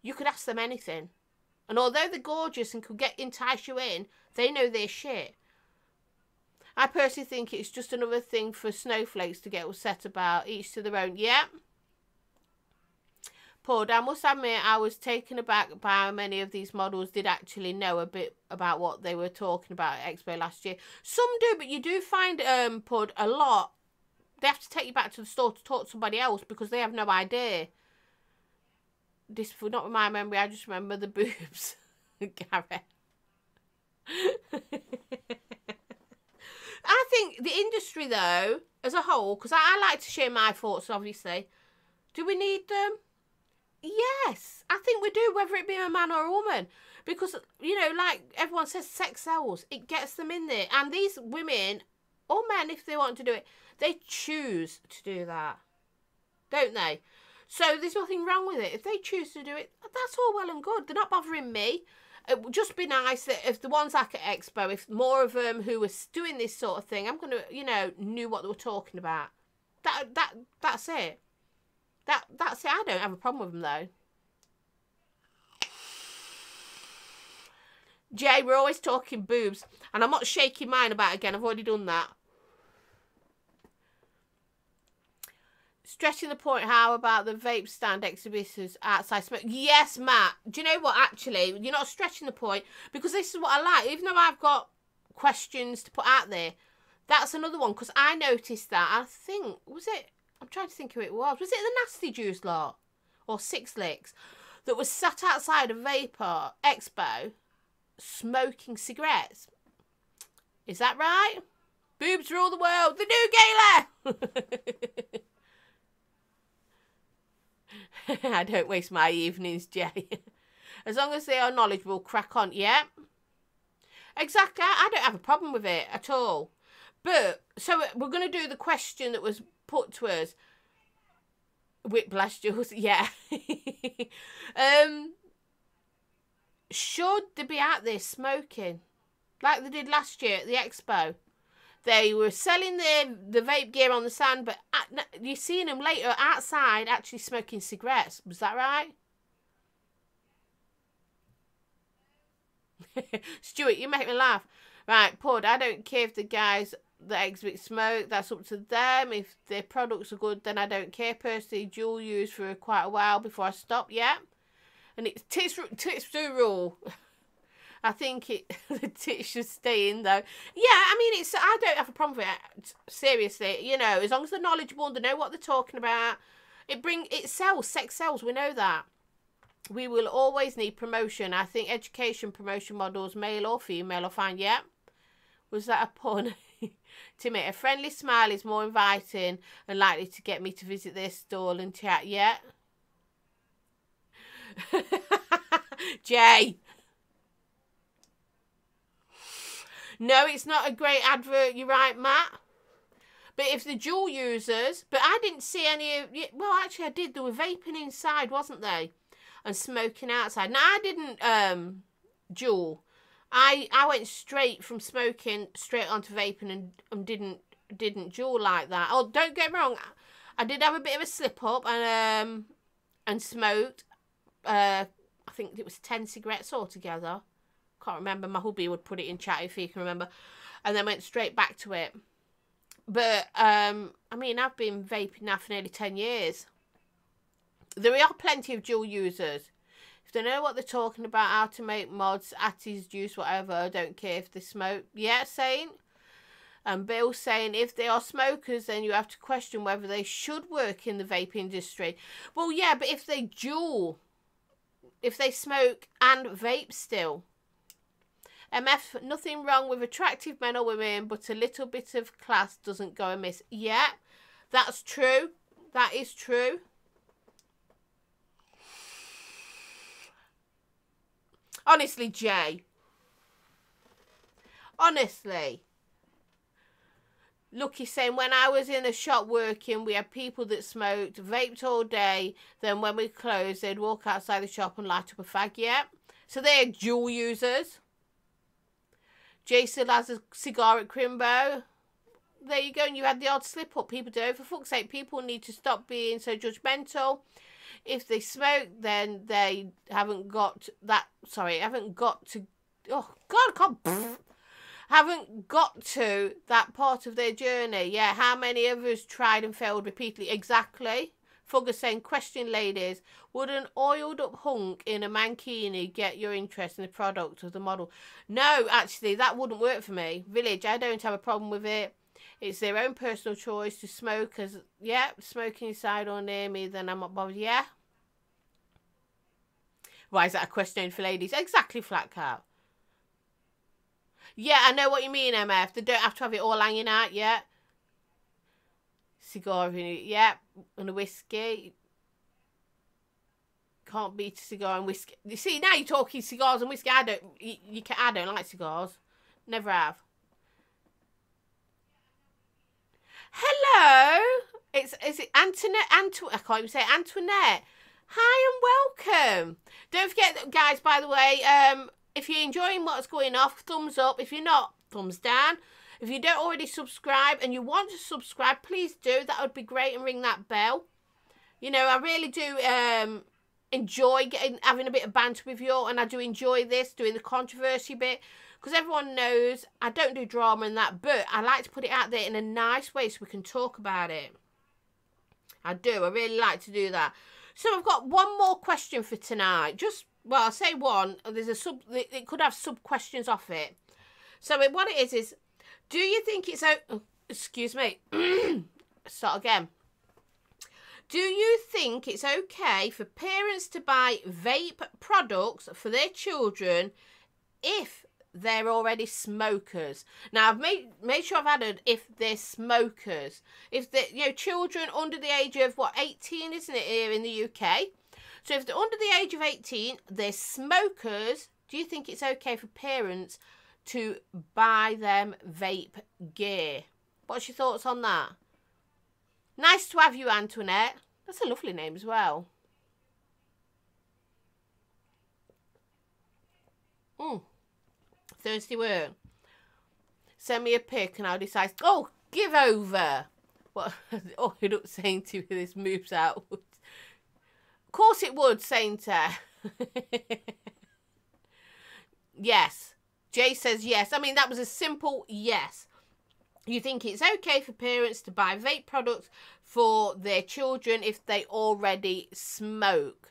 you could ask them anything. And although they're gorgeous and could entice you in, they know their shit. I personally think it's just another thing for snowflakes to get upset about. Each to their own. Yep. Poor Dan, must admit I was taken aback by how many of these models did actually know a bit about what they were talking about at Expo last year. Some do, but you do find, Pud, a lot. They have to take you back to the store to talk to somebody else because they have no idea. This will not my memory, I just remember the boobs. Gareth. I think the industry, though, as a whole, because I like to share my thoughts, obviously. Do we need them? Yes, I think we do, whether it be a man or a woman. Because, you know, like everyone says, sex sells. It gets them in there. And these women, or men, if they want to do it, they choose to do that. Don't they? So there's nothing wrong with it. If they choose to do it, that's all well and good. They're not bothering me. It would just be nice that if the ones like at Expo, if more of them who were doing this sort of thing, I'm going to, you know, knew what they were talking about. That's it. That's it. I don't have a problem with them, though. Jay, we're always talking boobs. And I'm not shaking mine about it again. I've already done that. Stretching the point, how about the vape stand exhibitors outside smoke? Yes, Matt. Do you know what, actually? You're not stretching the point, because this is what I like. Even though I've got questions to put out there, that's another one, because I noticed that. I think, was it, I'm trying to think who it was. Was it the Nasty Juice lot? Or Six Licks? That was sat outside a Vapor Expo smoking cigarettes. Is that right? Boobs rule the world. The new Gala! I don't waste my evenings, Jay. As long as they are knowledgeable, crack on. Yeah. Exactly. I don't have a problem with it at all. But, so we're going to do the question that was put to us. Whiplash, Jules. Yeah. Should they be out there smoking? Like they did last year at the Expo. They were selling the vape gear on the stand, but you're seeing them later outside actually smoking cigarettes. Was that right? Stuart, you make me laugh. Right, Pud, I don't care if the guys that exhibit smoke. That's up to them. If their products are good, then I don't care. Personally, Jules used for quite a while before I stopped. Yeah. And it's tits to rule. I think the tits should stay in, though. Yeah, I mean, I don't have a problem with it. Seriously, you know, as long as they're knowledgeable, they know what they're talking about. It sells, sex sells, we know that. We will always need promotion. I think education promotion models, male or female, are fine. Yeah. Was that a pun? Timmy, a friendly smile is more inviting and likely to get me to visit their stall and chat. Yeah. Jay. No, it's not a great advert. You're right, Matt. But if the Juul users... But I didn't see any of... Well, actually, I did. They were vaping inside, wasn't they? And smoking outside. Now, I didn't Juul. I went straight from smoking straight onto vaping and didn't Juul like that. Oh, don't get me wrong. I did have a bit of a slip-up and smoked. I think it was 10 cigarettes altogether. Can't remember. My hubby would put it in chat if he can remember. And then went straight back to it. But, I mean, I've been vaping now for nearly 10 years. There are plenty of Juul users. If they know what they're talking about, how to make mods, Atties, juice, whatever, I don't care if they smoke. Yeah, saying. And Bill saying, if they are smokers, then you have to question whether they should work in the vape industry. Well, yeah, but if they dual, if they smoke and vape still. MF, nothing wrong with attractive men or women, but a little bit of class doesn't go amiss. Yeah, that's true. That is true. Honestly, Jay. Honestly. Lucky saying, when I was in a shop working, we had people that smoked, vaped all day. Then when we closed, they'd walk outside the shop and light up a fag. Yeah. So they're dual users. Jay still has a cigar at Crimbo. There you go. And you had the odd slip up. People do. For fuck's sake, people need to stop being so judgmental. If they smoke, then they haven't got that. Sorry, haven't got to. Oh, God, I can't. Haven't got to that part of their journey. Yeah, how many of us tried and failed repeatedly? Exactly. Fugger saying, question, ladies, would an oiled up hunk in a mankini get your interest in the product of the model? No, actually, that wouldn't work for me. Village, I don't have a problem with it. It's their own personal choice to smoke as, yeah, smoking inside or near me, then I'm not bothered. Yeah. Why is that a question for ladies? Exactly, Flat Cat. Yeah, I know what you mean, MF. They don't have to have it all hanging out, yeah. Cigar, yeah. And a whiskey. Can't beat a cigar and whiskey. You see, now you're talking cigars and whiskey. I don't like cigars. Never have. Hello. Is it Antoinette? I can't even say Antoinette. Hi and welcome. Don't forget, guys, by the way, if you're enjoying what's going off, thumbs up. If you're not, thumbs down. If you don't already subscribe and you want to subscribe, please do. That would be great, and ring that bell. You know, I really do enjoy having a bit of banter with you, and I do enjoy this, doing the controversy bit, because everyone knows I don't do drama and that, but I like to put it out there in a nice way so we can talk about it. I do. I really like to do that. So I've got one more question for tonight. Just, well, I'll say one. There's a sub. It could have sub questions off it. So what it is, do you think it's excuse me. Start again. Do you think it's okay for parents to buy vape products for their children if they're already smokers? Now, I've made sure I've added if they're smokers. If they're, you know, children under the age of, what, 18, isn't it, here in the UK? So if they're under the age of 18, they're smokers, do you think it's okay for parents to buy them vape gear? What's your thoughts on that? Nice to have you, Antoinette. That's a lovely name as well. Thirsty work. Send me a pic and I'll decide. Oh, give over. What? Oh, you're not saying to me this moves out. Of course it would, Sainter. Yes. Jay says yes. I mean, that was a simple yes. You think it's okay for parents to buy vape products for their children if they already smoke?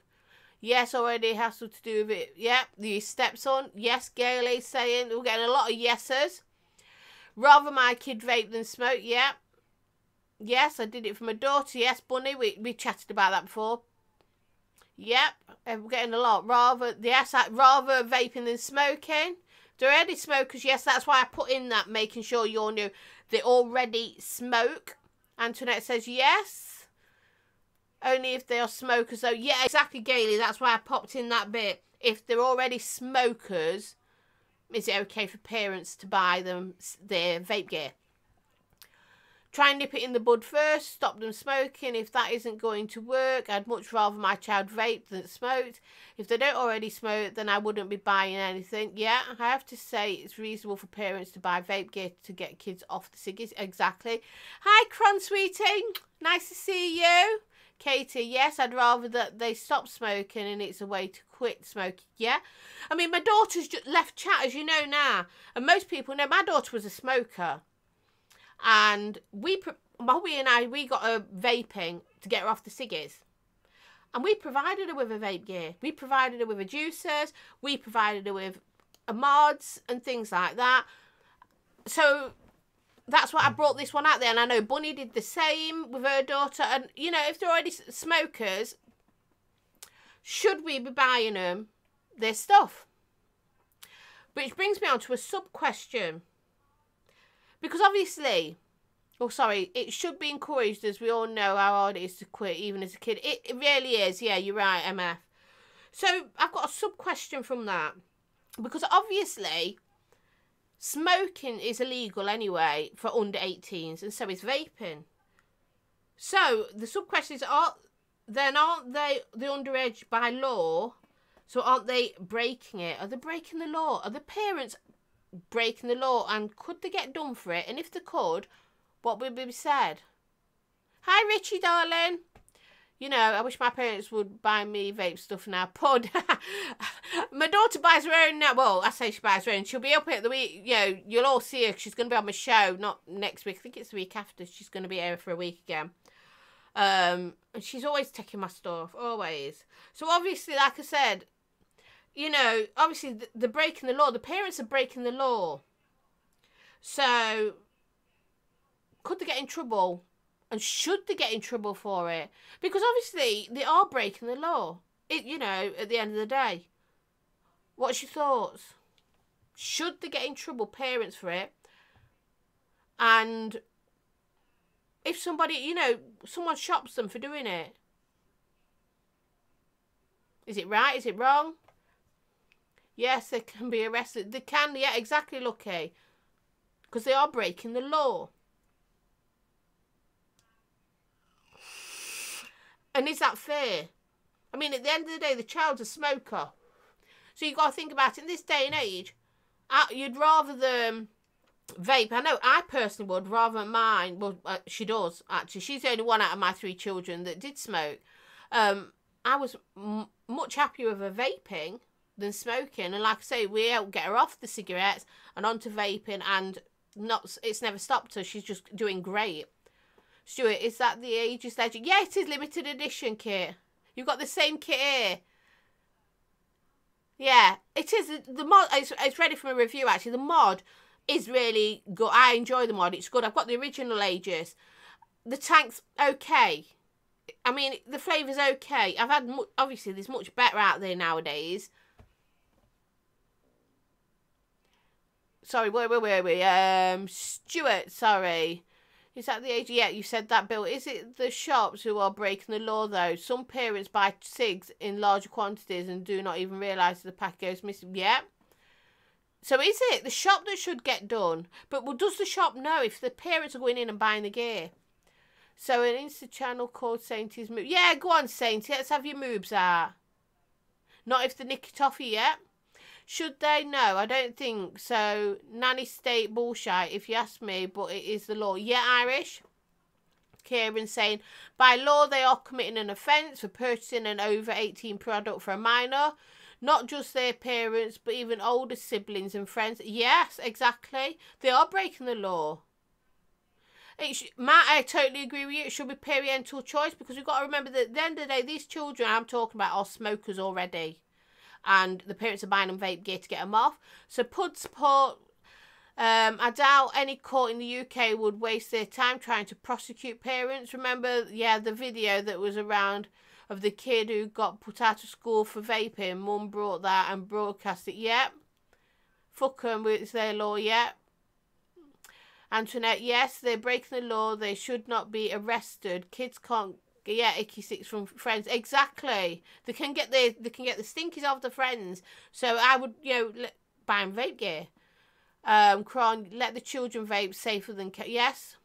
Yes, already has to do with it. Yep, the stepson. Yes, Gailey's saying. We're getting a lot of yeses. Rather my kid vape than smoke. Yep. Yes, I did it for my daughter. Yes, Bunny. We chatted about that before. Yep, we're getting a lot. Rather vaping than smoking. They're already smokers. Yes, that's why I put in that, making sure you all knew they already smoke. Antoinette says yes. Only if they are smokers, though. Yeah, exactly, Gailey. That's why I popped in that bit. If they're already smokers, is it okay for parents to buy them their vape gear? Try and nip it in the bud first. Stop them smoking. If that isn't going to work, I'd much rather my child vape than smoked. If they don't already smoke, then I wouldn't be buying anything. Yeah, I have to say it's reasonable for parents to buy vape gear to get kids off the ciggies. Exactly. Hi, Cron Sweetie. Nice to see you. Katie, yes, I'd rather that they stop smoking and it's a way to quit smoking. Yeah. I mean, my daughter's just left chat, as you know now. And most people know my daughter was a smoker. And we got her vaping to get her off the ciggies. And we provided her with a vape gear. We provided her with a juicers. We provided her with a mods and things like that. So that's why I brought this one out there. And I know Bunny did the same with her daughter. And, you know, if they're already smokers, should we be buying them their stuff? Which brings me on to a sub-question. Because obviously, it should be encouraged, as we all know how hard it is to quit, even as a kid. It really is. Yeah, you're right, MF. So I've got a sub-question from that. Because obviously, smoking is illegal anyway for under 18s, and so is vaping. So the sub-question is, aren't they the underage by law? So aren't they breaking it? Are they breaking the law? Are the parents breaking the law? And could they get done for it? And if they could, what would be said? Hi, Richie, darling. You know, I wish my parents would buy me vape stuff now. Pod. My daughter buys her own now. Well, I say she buys her own. She'll be up at the week. You know, you'll all see her. She's going to be on my show. Not next week. I think it's the week after. She's going to be here for a week again. And she's always taking my stuff. Always. So obviously, like I said, you know, obviously they're breaking the law. The parents are breaking the law. So could they get in trouble? And should they get in trouble for it? Because obviously they are breaking the law. You know, at the end of the day. What's your thoughts? Should they get in trouble, parents, for it? And if somebody, you know, someone shops them for doing it. Is it right? Is it wrong? Yes, they can be arrested. They can, yeah, exactly, Lucky. Because they are breaking the law. And is that fair? I mean, at the end of the day, the child's a smoker. So you've got to think about it. In this day and age, you'd rather them vape. I know I personally would rather mine. Well, she does, actually. She's the only one out of my 3 children that did smoke. I was much happier with her vaping than smoking. And like I say, we helped get her off the cigarettes and onto vaping. And it's never stopped her. She's just doing great. Stuart, is that the Aegis Legend? Yeah, it is limited edition kit. You've got the same kit here. Yeah, it is. The mod, it's ready for a review, actually. The mod is really good. I enjoy the mod. It's good. I've got the original Aegis. The tank's okay. I mean, the flavour's okay. I've had, obviously, there's much better out there nowadays. Sorry, where were we? Stuart, sorry. Is that the age? Yeah, you said that, Bill. Is it the shops who are breaking the law, though? Some parents buy cigs in larger quantities and do not even realise the pack goes missing. Yeah. So is it the shop that should get done? But does the shop know if the parents are going in and buying the gear? So an Insta channel called Sainty's Moves. Yeah, go on, Sainty. Let's have your moves out. Not if they nick it off you yet. Should they? No, I don't think so. Nanny state bullshit, if you ask me, but it is the law. Yeah, Irish. Kieran saying, by law, they are committing an offence for purchasing an over 18 product for a minor. Not just their parents, but even older siblings and friends. Yes, exactly. They are breaking the law. Matt, I totally agree with you. It should be parental choice, because we've got to remember that at the end of the day, these children I'm talking about are smokers already. And the parents are buying them vape gear to get them off. So PUD support. I doubt any court in the UK would waste their time trying to prosecute parents. Remember, yeah, the video that was around of the kid who got put out of school for vaping. Mum brought that and broadcast it. Yep. Fuck them, it's their law. Yep. Antoinette, yes, they're breaking the law. They should not be arrested. Kids can't. Yeah, icky sticks from friends. Exactly. They can get the stinkies off the friends. So I would, you know, buy them vape gear. Cron, let the children vape safer than yes.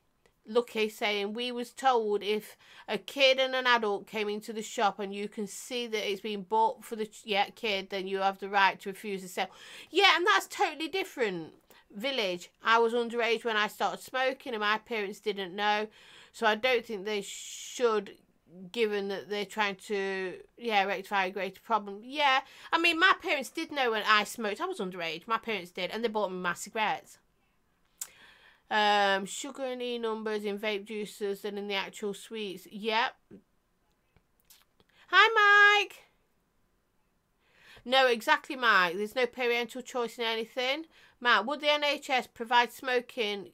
Lucky saying we was told if a kid and an adult came into the shop and you can see that it's been bought for the kid, then you have the right to refuse the sale. Yeah, and that's totally different. Village. I was underage when I started smoking and my parents didn't know. So I don't think they should, given that they're trying to, rectify a greater problem. Yeah, I mean, my parents did know when I smoked. I was underage. My parents did, and they bought me my cigarettes. Sugar and E numbers in vape juicers than in the actual sweets. Yep. Hi, Mike. No, exactly, Mike. There's no parental choice in anything. Matt, would the NHS provide smoking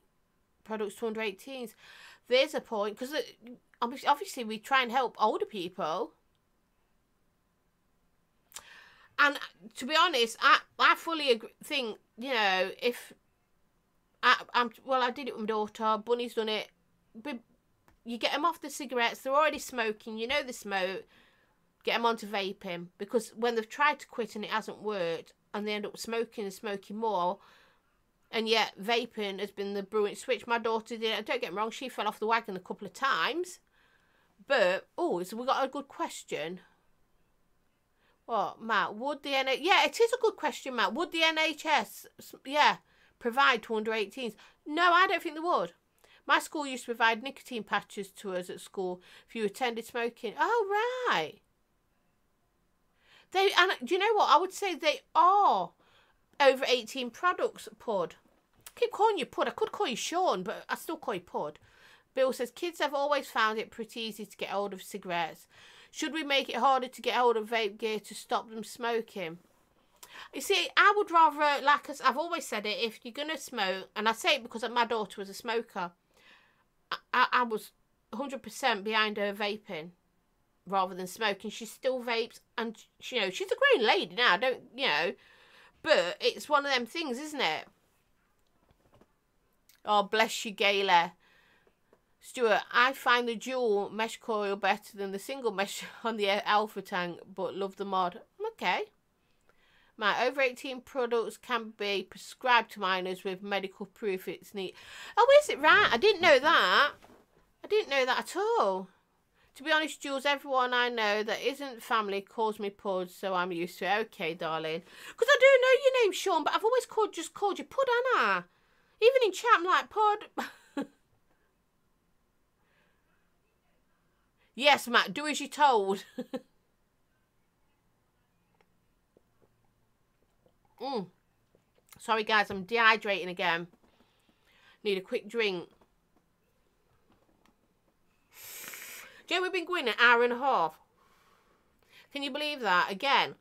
products to under 18s? There's a point, because obviously we try and help older people. And to be honest, I fully agree, think, you know, if I did it with my daughter, Bunny's done it. But you get them off the cigarettes, they're already smoking, you know they smoke. Get them onto vaping, because when they've tried to quit and it hasn't worked, and they end up smoking and smoking more, and yet vaping has been the brilliant switch. My daughter did. Don't get me wrong, she fell off the wagon a couple of times, but so we got a good question. What, Matt? Would the NHS? Yeah, it is a good question, Matt. Would the NHS, provide to under 18s? No, I don't think they would. My school used to provide nicotine patches to us at school if you attended smoking. Oh, right. And do you know what? I would say they are over 18 products, Pud. I keep calling you Pud. I could call you Sean, but I still call you Pud. Bill says, kids have always found it pretty easy to get hold of cigarettes. Should we make it harder to get hold of vape gear to stop them smoking? You see, I would rather, like I've always said it, if you're going to smoke, and I say it because my daughter was a smoker, I was 100% behind her vaping rather than smoking. She still vapes, and, you know, she's a grown lady now, but it's one of them things, isn't it? Oh, bless you, Gayla. Stuart, I find the dual mesh coil better than the single mesh on the alpha tank, but love the mod. Okay. My over 18 products can be prescribed to minors with medical proof it's neat. Oh, is it right? I didn't know that. I didn't know that at all. To be honest, Jules, everyone I know that isn't family calls me Pud, so I'm used to it. Okay, darling. Because I do know your name, Sean, but I've always just called you Pud, Anna. Even in chat, I'm like, Pud. Yes, Matt, do as you're told. Sorry, guys, I'm dehydrating again. Need a quick drink. Joe, we've been going an hour and a half. Can you believe that? Again,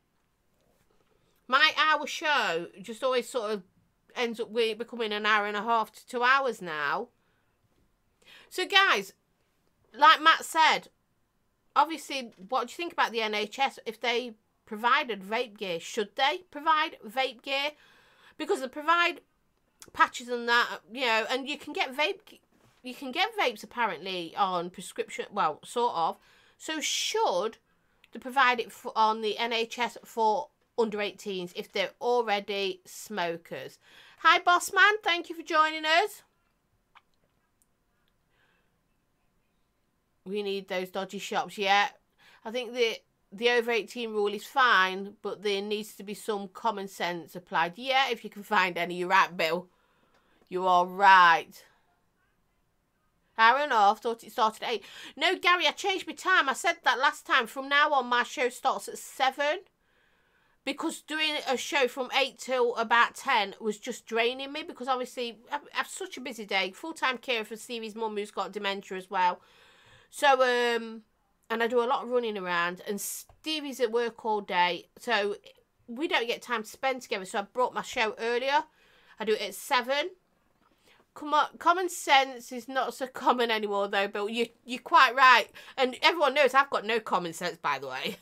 my hour show just always sort of ends up becoming an hour and a half to 2 hours now. So, guys, like Matt said, obviously, what do you think about the NHS if they provided vape gear? Should they provide vape gear? Because they provide patches and that, you know, and you can get vapes apparently on prescription, well, sort of. So should they provide it on the NHS for under 18s if they're already smokers? Hi, boss man. Thank you for joining us. We need those dodgy shops. Yeah, I think the over 18 rule is fine, but there needs to be some common sense applied. Yeah, if you can find any. You're right, Bill. You are right. Hour and a half. Thought it started at 8. No, Gary, I changed my time. I said that last time. From now on, my show starts at 7. Because doing a show from 8 till about 10 was just draining me. Because obviously, I have such a busy day. Full-time carer for Stevie's mum who's got dementia as well. So, and I do a lot of running around. And Stevie's at work all day. So, we don't get time to spend together. So, I brought my show earlier. I do it at 7. Come on, common sense is not so common anymore, though, Bill. You're quite right. And everyone knows I've got no common sense, by the way.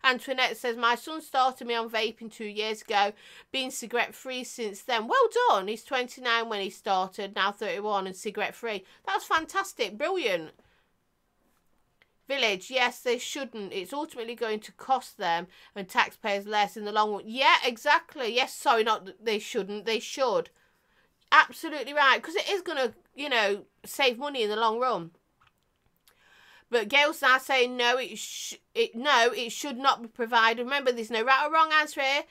Antoinette says, my son started me on vaping 2 years ago, been cigarette-free since then. Well done. He's 29 when he started, now 31 and cigarette-free. That's fantastic. Brilliant. Village, yes, they shouldn't. It's ultimately going to cost them and taxpayers less in the long run. Yeah, exactly. Yes, sorry, not they shouldn't. They should. Absolutely right. Because it is going to, you know, save money in the long run. But Gail's now saying no, it should not be provided. Remember, there's no right or wrong answer here.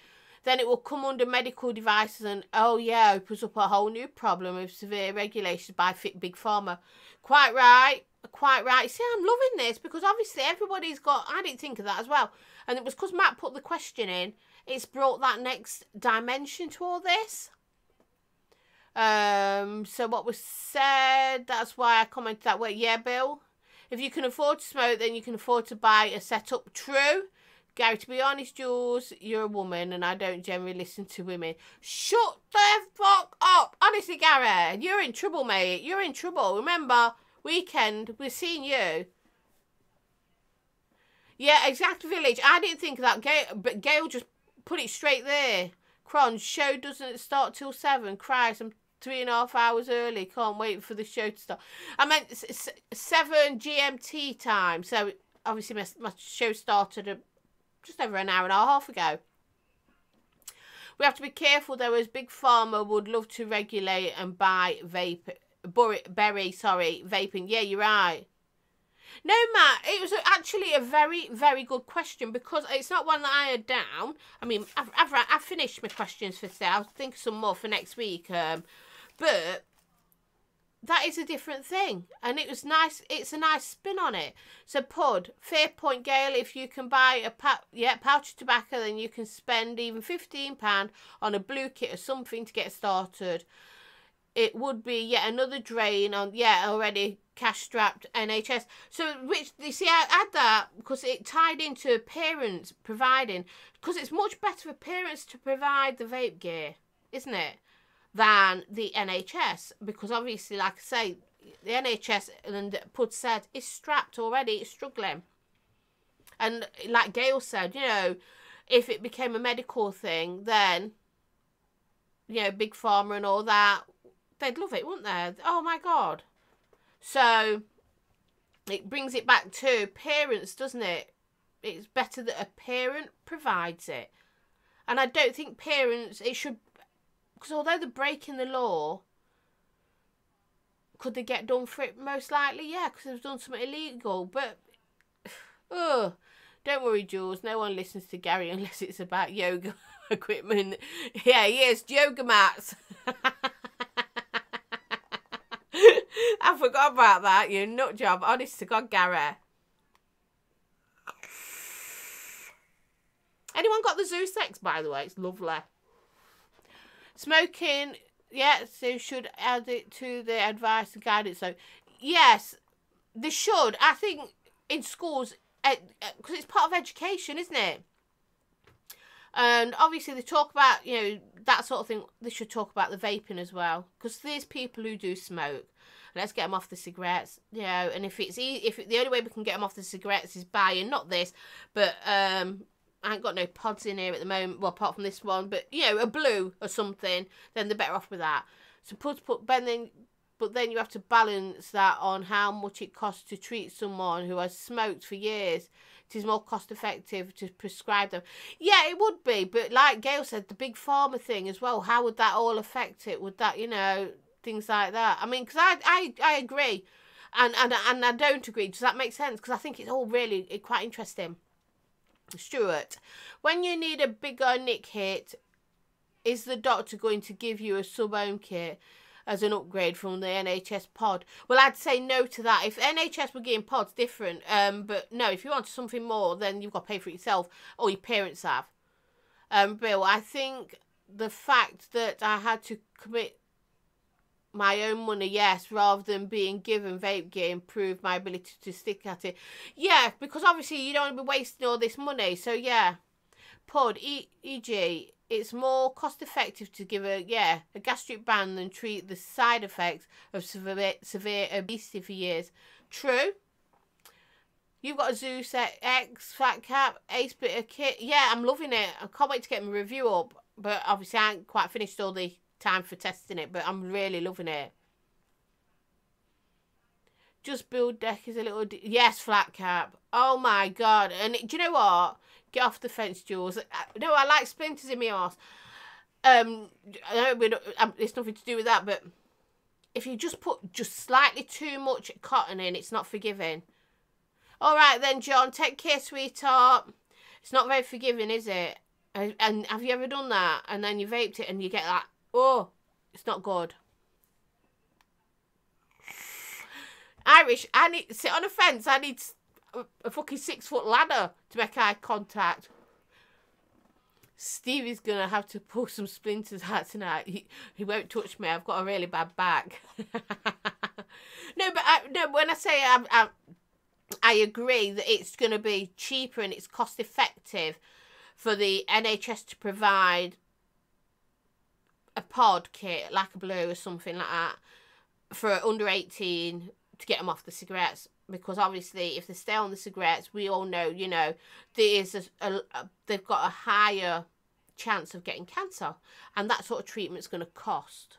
Then it will come under medical devices and, oh yeah, opens up a whole new problem of severe regulations by Big Pharma. Quite right. Quite right. See, I'm loving this because obviously everybody's got, I didn't think of that as well. And it was because Matt put the question in, it's brought that next dimension to all this. So what was said, that's why I commented that way. Yeah, Bill? If you can afford to smoke, then you can afford to buy a setup. True. Gary, to be honest, Jules, you're a woman and I don't generally listen to women. Shut the fuck up. Honestly, Gary, you're in trouble, mate. You're in trouble. Remember, weekend, we're seeing you. Yeah, exact village. I didn't think of that. But Gail just put it straight there. Cron, show doesn't start till 7. Christ, I'm 3.5 hours early. Can't wait for the show to start. I meant 7 GMT time. So, obviously, my show started just over an hour and a half ago. We have to be careful though, as Big Pharma would love to regulate and buy vaping. Yeah, you're right. No, Matt, it was actually a very, very good question because it's not one that I had down. I mean, I've finished my questions for today. I'll think of some more for next week. But that is a different thing, and it was nice. It's a nice spin on it. So, Pud, fair point, Gail. If you can buy a pouch of tobacco, then you can spend even £15 on a blue kit or something to get started. It would be yet another drain on already cash strapped NHS. So, which you see, I add that because it tied into parents providing, because it's much better for parents to provide the vape gear, isn't it, than the NHS, because obviously, like I say, the NHS, and Pud said, is strapped already, it's struggling. And like Gail said, you know, if it became a medical thing, then, you know, Big Pharma and all that, they'd love it, wouldn't they? Oh my God. So it brings it back to parents, doesn't it? It's better that a parent provides it. And I don't think parents, it should, because although they're breaking the law, could they get done for it? Most likely, yeah, because they've done something illegal. But, don't worry, Jules. No one listens to Gary unless it's about yoga equipment. Yeah, yes, yoga mats. I forgot about that, you nut job. Honest to God, Gary. Anyone got the Zeus X, by the way? It's lovely. Smoking, yeah, so should add it to the advice and guidance. So, yes, they should. I think in schools, because it's part of education, isn't it? And obviously they talk about, you know, that sort of thing. They should talk about the vaping as well, because there's people who do smoke. Let's get them off the cigarettes, you know. And if the only way we can get them off the cigarettes is buying, not this, but I ain't got no pods in here at the moment, well, apart from this one, but, you know, a blue or something, then they're better off with that. So but then you have to balance that on how much it costs to treat someone who has smoked for years. It is more cost effective to prescribe them. Yeah, it would be, but like Gail said, the Big Pharma thing as well, how would that all affect it? Would that, you know, things like that? I mean, because I agree, and I don't agree. Does that make sense? Because I think it's all really quite interesting. Stuart, when you need a bigger nick hit, is the doctor going to give you a sub-home kit as an upgrade from the NHS pod? Well, I'd say no to that. If NHS were getting pods, different. But no, if you want something more, then you've got to pay for it yourself, or your parents have. Bill, I think the fact that I had to commit my own money, yes, rather than being given vape gear, improved my ability to stick at it. Yeah, because obviously you don't want to be wasting all this money. So yeah, Pod, e.g., it's more cost effective to give a gastric ban than treat the side effects of severe obesity for years. True. You've got a Zeus X fat cap, ace bit of kit. Yeah, I'm loving it. I can't wait to get my review up. But obviously I ain't quite finished all the time for testing it, but I'm really loving it. Just build deck is a little... yes, flat cap. Oh my God. And do you know what? Get off the fence, Jules. No, I like splinters in my arse. I know it's nothing to do with that, but if you just put just slightly too much cotton in, it's not forgiving. All right then, John. Take care, sweetheart. It's not very forgiving, is it? And have you ever done that? And then you vaped it and you get that, oh, it's not good. Irish, I need to sit on a fence. I need a fucking 6-foot ladder to make eye contact. Stevie's going to have to pull some splinters out tonight. He won't touch me. I've got a really bad back. No, but when I say I agree that it's going to be cheaper and it's cost effective for the NHS to provide a pod kit, like a blue or something like that, for under 18 to get them off the cigarettes. Because obviously, if they stay on the cigarettes, we all know, you know, there is they've got a higher chance of getting cancer, and that sort of treatment's going to cost.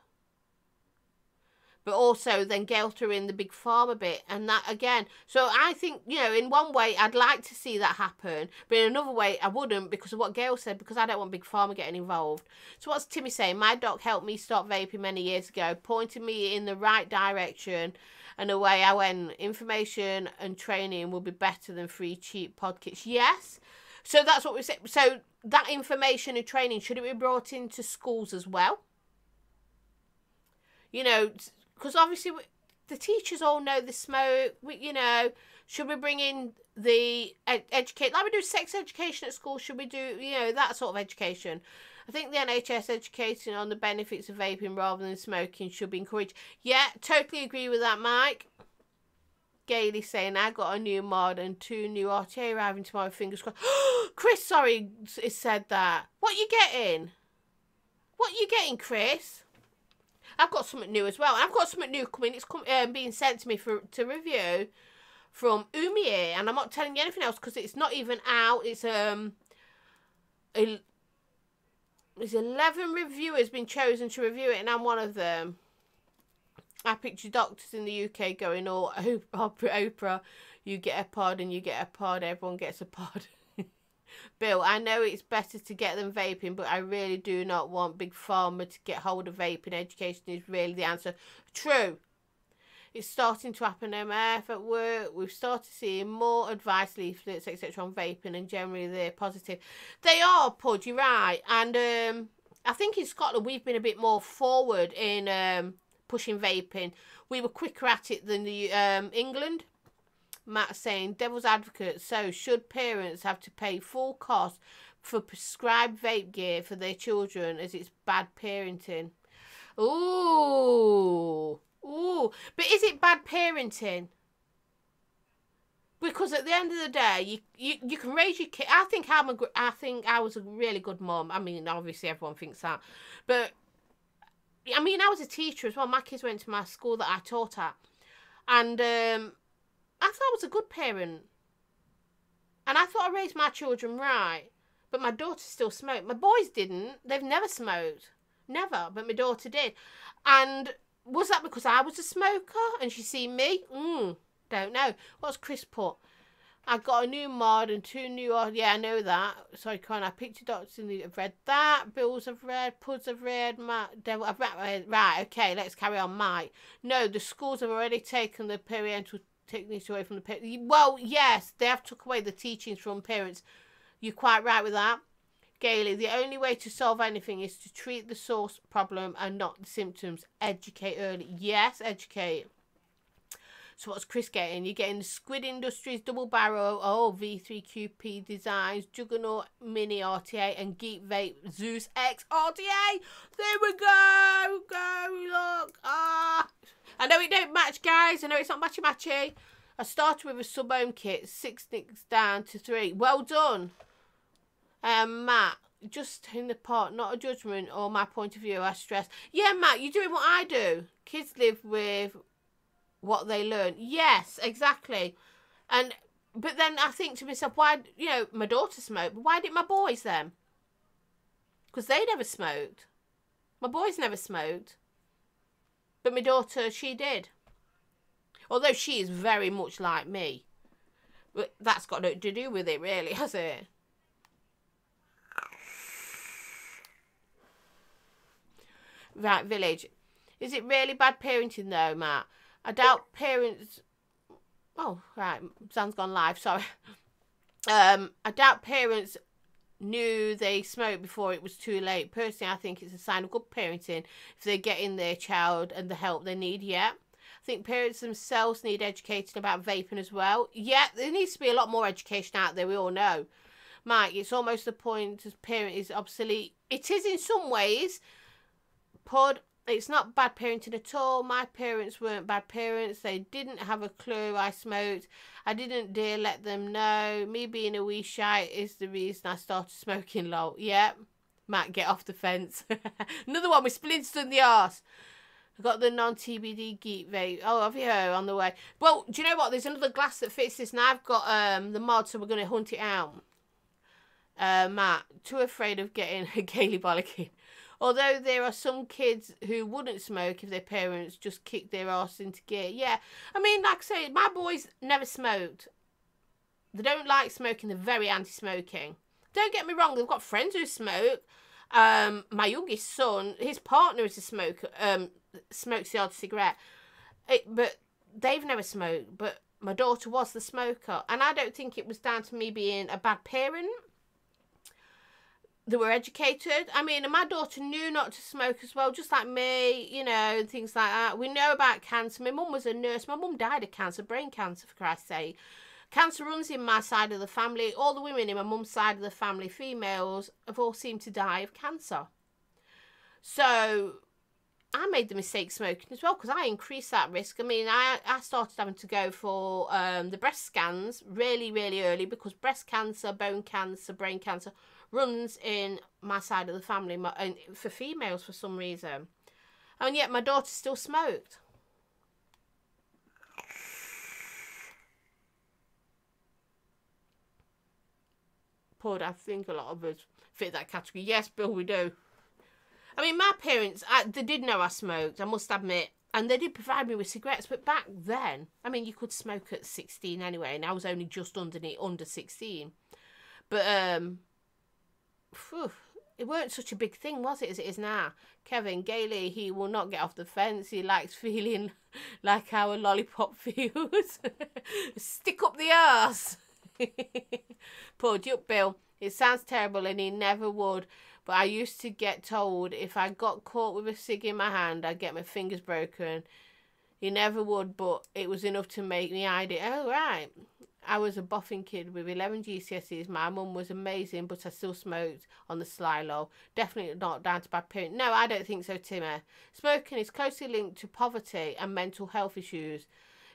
But also then gelter in the big pharma bit, and that again. So I think, you know, in one way I'd like to see that happen, but in another way I wouldn't, because of what Gail said, because I don't want big pharma getting involved. So what's Timmy saying? My doc helped me stop vaping many years ago, pointing me in the right direction, and away I went. Information and training will be better than free cheap pod kits. Yes. So that's what we said. So that information and training, should it be brought into schools as well? You know, because obviously the teachers all know the smoke. You know, should we bring in the educate, like we do sex education at school? Should we do, you know, that sort of education? I think the NHS educating on the benefits of vaping rather than smoking should be encouraged. Yeah, totally agree with that, Mike. Gailey saying, I got a new mod and 2 new RTA arriving tomorrow, fingers crossed. Chris, sorry, has said that. What you getting? What you getting, Chris? I've got something new as well. I've got something new coming. It's being sent to me to review from Umie, and I'm not telling you anything else because it's not even out. It's 11 reviewers been chosen to review it, and I'm one of them. I picture doctors in the UK going, oh, Oprah, you get a pod and you get a pod, everyone gets a pod. Bill, I know it's better to get them vaping, but I really do not want big pharma to get hold of vaping. Education is really the answer. True. It's starting to happen. MF at work, we've started seeing more advice leaflets, etc. on vaping, and generally they're positive. They are, Pud, you're right. And I think in Scotland we've been a bit more forward in pushing vaping. We were quicker at it than the England. Matt saying, devil's advocate, so should parents have to pay full cost for prescribed vape gear for their children as it's bad parenting? Ooh. Ooh. But is it bad parenting? Because at the end of the day, you can raise your kid. I think I was a really good mum. I mean, obviously everyone thinks that. But I mean, I was a teacher as well. My kids went to my school that I taught at. And I thought I was a good parent. And I thought I raised my children right. But my daughter still smoked. My boys didn't. They've never smoked. Never. But my daughter did. And was that because I was a smoker and she seen me? Don't know. What's Chris put? I got a new mod and 2 new... Yeah, I know that. Sorry, Con. I picked your doctors and I've read that. Bills have read. Puds have read. Devil, I've read. Right, okay, let's carry on. Mike. No, the schools have already taken the parental techniques away from the parents. Well, yes, they have took away the teachings from parents. You're quite right with that. Gailey, the only way to solve anything is to treat the source problem and not the symptoms. Educate early. Yes, educate. So what's Chris getting? You're getting the Squid Industries Double Barrel, V3QP Designs, Juggernaut Mini RTA, and Geek Vape Zeus X RTA. There we go. Look. I know it don't match, guys. I know it's not matchy. I started with a sub-home kit, 6 nicks down to 3. Well done. Matt, just in the pot, not a judgment or my point of view, I stress. Yeah, Matt, you're doing what I do. Kids live with what they learn. Yes, exactly. But then I think to myself, why, you know, my daughter smoked, but why didn't my boys then? Because they never smoked. My boys never smoked. But my daughter, she did. Although she is very much like me. But that's got nothing to do with it, really, has it? Right, Village. Is it really bad parenting, though, Matt? I doubt parents... Oh, right. Zan's gone live, sorry. I doubt parents knew they smoked before it was too late. Personally, I think it's a sign of good parenting if they're getting their child and the help they need. Yeah, I think parents themselves need educating about vaping as well. Yeah, there needs to be a lot more education out there, we all know. Mike, it's almost the point as parent is obsolete. It is in some ways, Pod, it's not bad parenting at all. My parents weren't bad parents. They didn't have a clue I smoked. I didn't dare let them know. Me being a wee shy is the reason I started smoking, lol. Yep. Matt, get off the fence. Another one with splinters in the arse. I got the non-TBD geek vape. Oh, have you? On the way. Well, do you know what? There's another glass that fits this, and I've got the mod, so we're going to hunt it out. Matt, too afraid of getting a gaily bollocking. Although there are some kids who wouldn't smoke if their parents just kicked their arse into gear. Yeah, I mean, like I say, my boys never smoked. They don't like smoking. They're very anti-smoking. Don't get me wrong, they've got friends who smoke. My youngest son, his partner is a smoker, smokes the odd cigarette. But they've never smoked. But my daughter was the smoker. And I don't think it was down to me being a bad parent. They were educated. I mean, and my daughter knew not to smoke as well, just like me, you know, and things like that. We know about cancer. My mum was a nurse. My mum died of cancer, brain cancer, for Christ's sake. Cancer runs in my side of the family. All the women in my mum's side of the family, females, have all seemed to die of cancer. So I made the mistake smoking as well, because I increased that risk. I mean, I started having to go for the breast scans really, really early, because breast cancer, bone cancer, brain cancer runs in my side of the family, and for females for some reason. And yet my daughter still smoked. Paul, I think a lot of us fit that category. Yes, Bill, we do. I mean, my parents, they did know I smoked, I must admit. And they did provide me with cigarettes. But back then, I mean, you could smoke at 16 anyway. And I was only just under 16. But, phew, it weren't such a big thing, was it, as it is now? Kevin Gailey, he will not get off the fence. He likes feeling like our lollipop feels. Stick up the arse. Poor Duke Bill. It sounds terrible and he never would. But I used to get told if I got caught with a cig in my hand, I'd get my fingers broken. He never would, but it was enough to make me hide it. Oh, right. I was a boffin kid with 11 GCSEs. My mum was amazing, but I still smoked on the sly low. Definitely not down to bad parent. No, I don't think so, Timmer. Smoking is closely linked to poverty and mental health issues.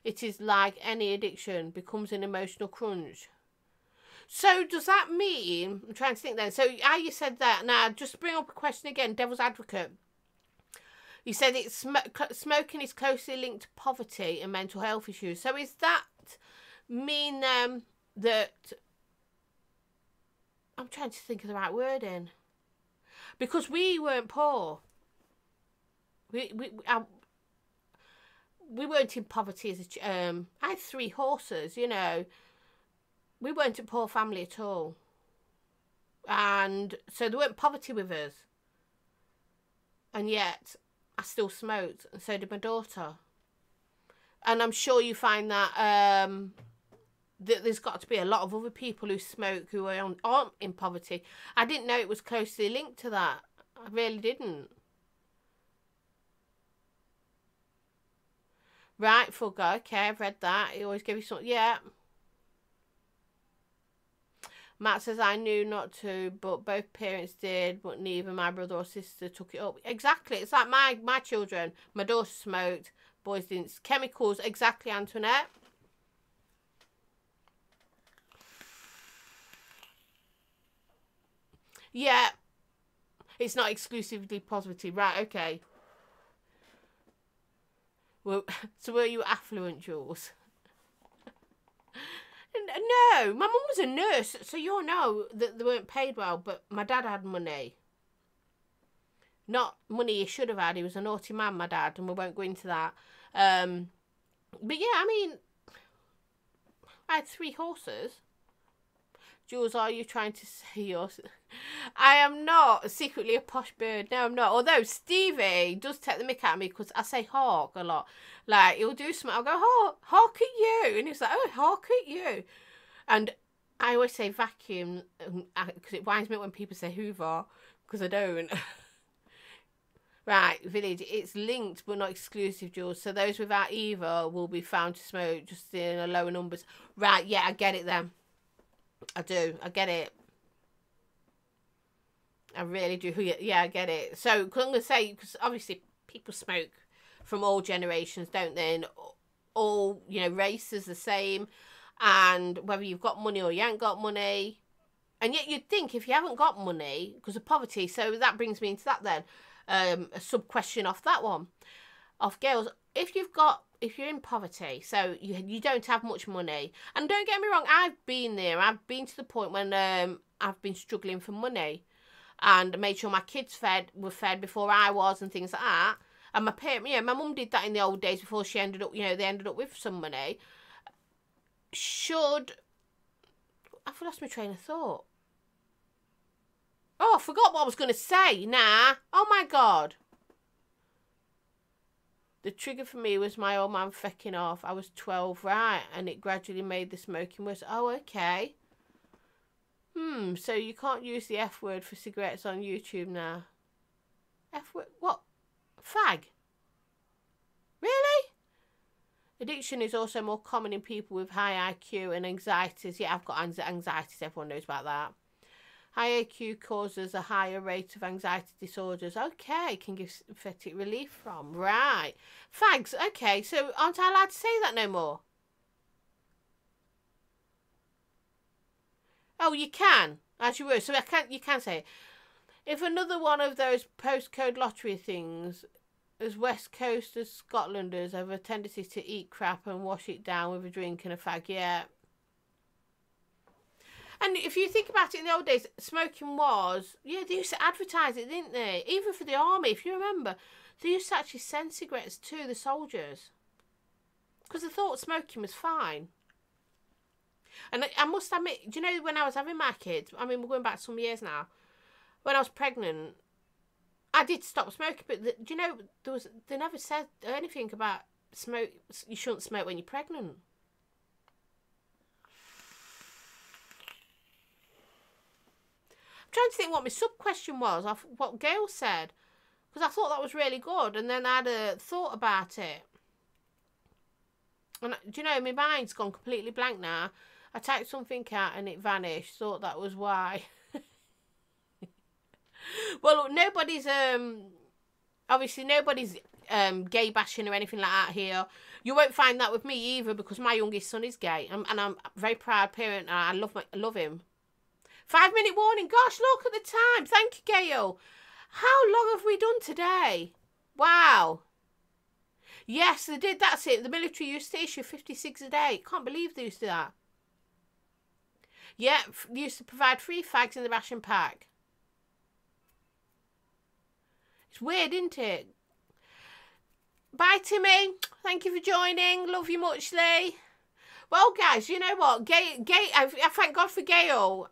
It is like any addiction, becomes an emotional crunch. So does that mean, I'm trying to think then, so how you said that, now just bring up a question again, devil's advocate. You said it's smoking is closely linked to poverty and mental health issues. So is that mean that, I'm trying to think of the right wording, because we weren't poor. We weren't in poverty as I had 3 horses, you know. We weren't a poor family at all. And so there weren't poverty with us. And yet, I still smoked. And so did my daughter. And I'm sure you find that, that there's got to be a lot of other people who smoke who aren't in poverty. I didn't know it was closely linked to that. I really didn't. Right, Fugger. Okay, I've read that. He always gave you something. Yeah. Matt says, I knew not to, but both parents did, but neither my brother or sister took it up. Exactly. It's like my children. My daughter smoked. Boys didn't. Chemicals. Exactly, Antoinette. Yeah. It's not exclusively positive. Right, okay. Well, so were you affluent, Jules? No, my mum was a nurse, so you'll know that they weren't paid well, but my dad had money. Not money he should have had. He was a naughty man, my dad, and we won't go into that. But yeah, I mean, I had 3 horses. Jules, are you trying to say yours? I am not secretly a posh bird. No, I'm not. Although Stevie does take the mick out of me because I say hawk a lot. Like, he'll do something, I'll go, hawk at you. And he's like, oh, hawk at you. And I always say vacuum because it winds me up when people say hoover, because I don't. Right, village, it's linked but not exclusive, Jules. So those without either will be found to smoke just in a lower numbers. Right, yeah, I get it then. I do. I get it. I really do. Yeah, I get it. So, cause I'm going to say, because obviously people smoke from all generations, don't they? And all, you know, races the same, and whether you've got money or you ain't got money. And yet you'd think if you haven't got money because of poverty, so that brings me into that then, a sub question off that one, off Gail's. If you're in poverty, so you don't have much money, and don't get me wrong, I've been there. I've been to the point when I've been struggling for money, and made sure my kids were fed before I was, and things like that. And my parent, you know, my mum did that in the old days before she ended up, you know, they ended up with some money. I've lost my train of thought. Oh, I forgot what I was going to say. Nah. Oh, my God. The trigger for me was my old man fecking off. I was 12, right? And it gradually made the smoking worse. Oh, okay. So you can't use the F word for cigarettes on YouTube now. F word? What? Fag? Really? Addiction is also more common in people with high IQ and anxieties. Yeah, I've got anxieties. Everyone knows about that. High IQ causes a higher rate of anxiety disorders. Okay, can give sympathetic relief from. Right. Fags. Okay, so aren't I allowed to say that no more? Oh, you can. As you were. So you can say it. If another one of those postcode lottery things, as West Coasters, Scotlanders have a tendency to eat crap and wash it down with a drink and a fag, yeah. And if you think about it, in the old days, smoking was, yeah, they used to advertise it, didn't they? Even for the army, if you remember, they used to actually send cigarettes to the soldiers because they thought smoking was fine. And I must admit, do you know, when I was having my kids, I mean, we're going back some years now, when I was pregnant, I did stop smoking, but do you know, they never said anything about smoke. You shouldn't smoke when you're pregnant. I'm trying to think what my sub-question was of what Gail said, because I thought that was really good, and then I had a thought about it. And do you know, my mind's gone completely blank now. I typed something out and it vanished. Thought that was why. Well, look, nobody's obviously nobody's gay bashing or anything like that here. You won't find that with me either, because my youngest son is gay, and I'm a very proud parent, and I love him. 5-minute warning. Gosh, look at the time. Thank you, Gail. How long have we done today? Wow. Yes, they did. That's it. The military used to issue 56 a day. Can't believe they used to do that. Yeah, they used to provide free fags in the ration pack. It's weird, isn't it? Bye, Timmy. Thank you for joining. Love you muchly. Well, guys, you know what? I thank God for Gail,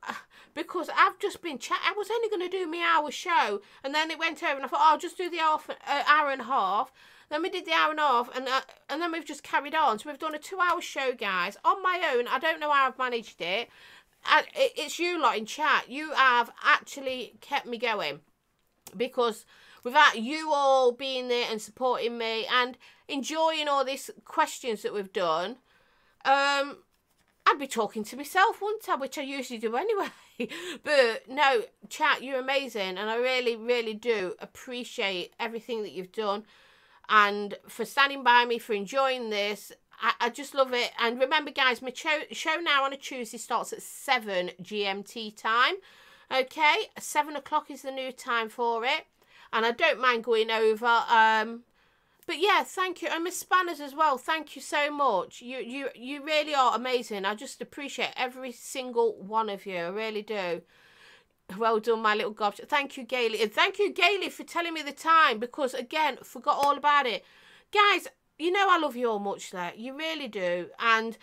because I've just been I was only going to do my hour show, and then it went over, and I thought, oh, I'll just do the hour and a half. Then we did the hour and a half, and then we've just carried on. So we've done a 2-hour show, guys, on my own. I don't know how I've managed it. It's you lot in chat. You have actually kept me going, because without you all being there and supporting me and enjoying all these questions that we've done, I'd be talking to myself, wouldn't I? Which I usually do anyway. But no, chat, you're amazing, and I really, really do appreciate everything that you've done, and for standing by me, for enjoying this. I just love it. And remember, guys, my show now on a Tuesday starts at 7 GMT time. Okay, 7 o'clock is the new time for it, and I don't mind going over. But yeah, thank you. And Miss Spanners as well, thank you so much. You really are amazing. I just appreciate every single one of you. I really do. Well done, my little gobs. Thank you, Gailey. And thank you, Gailey, for telling me the time, because, again, forgot all about it. Guys, you know I love you all much there. You really do. And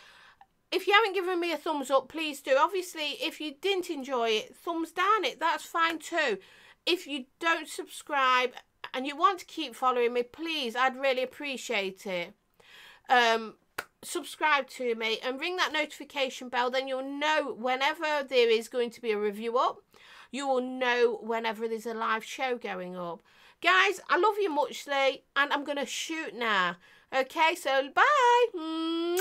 if you haven't given me a thumbs up, please do. Obviously, if you didn't enjoy it, thumbs down it. That's fine too. If you don't subscribe and you want to keep following me, please, I'd really appreciate it. Subscribe to me and ring that notification bell, then you'll know whenever there is going to be a review up. You will know whenever there's a live show going up. Guys, I love you muchly, and I'm going to shoot now. Okay, so bye. Mwah!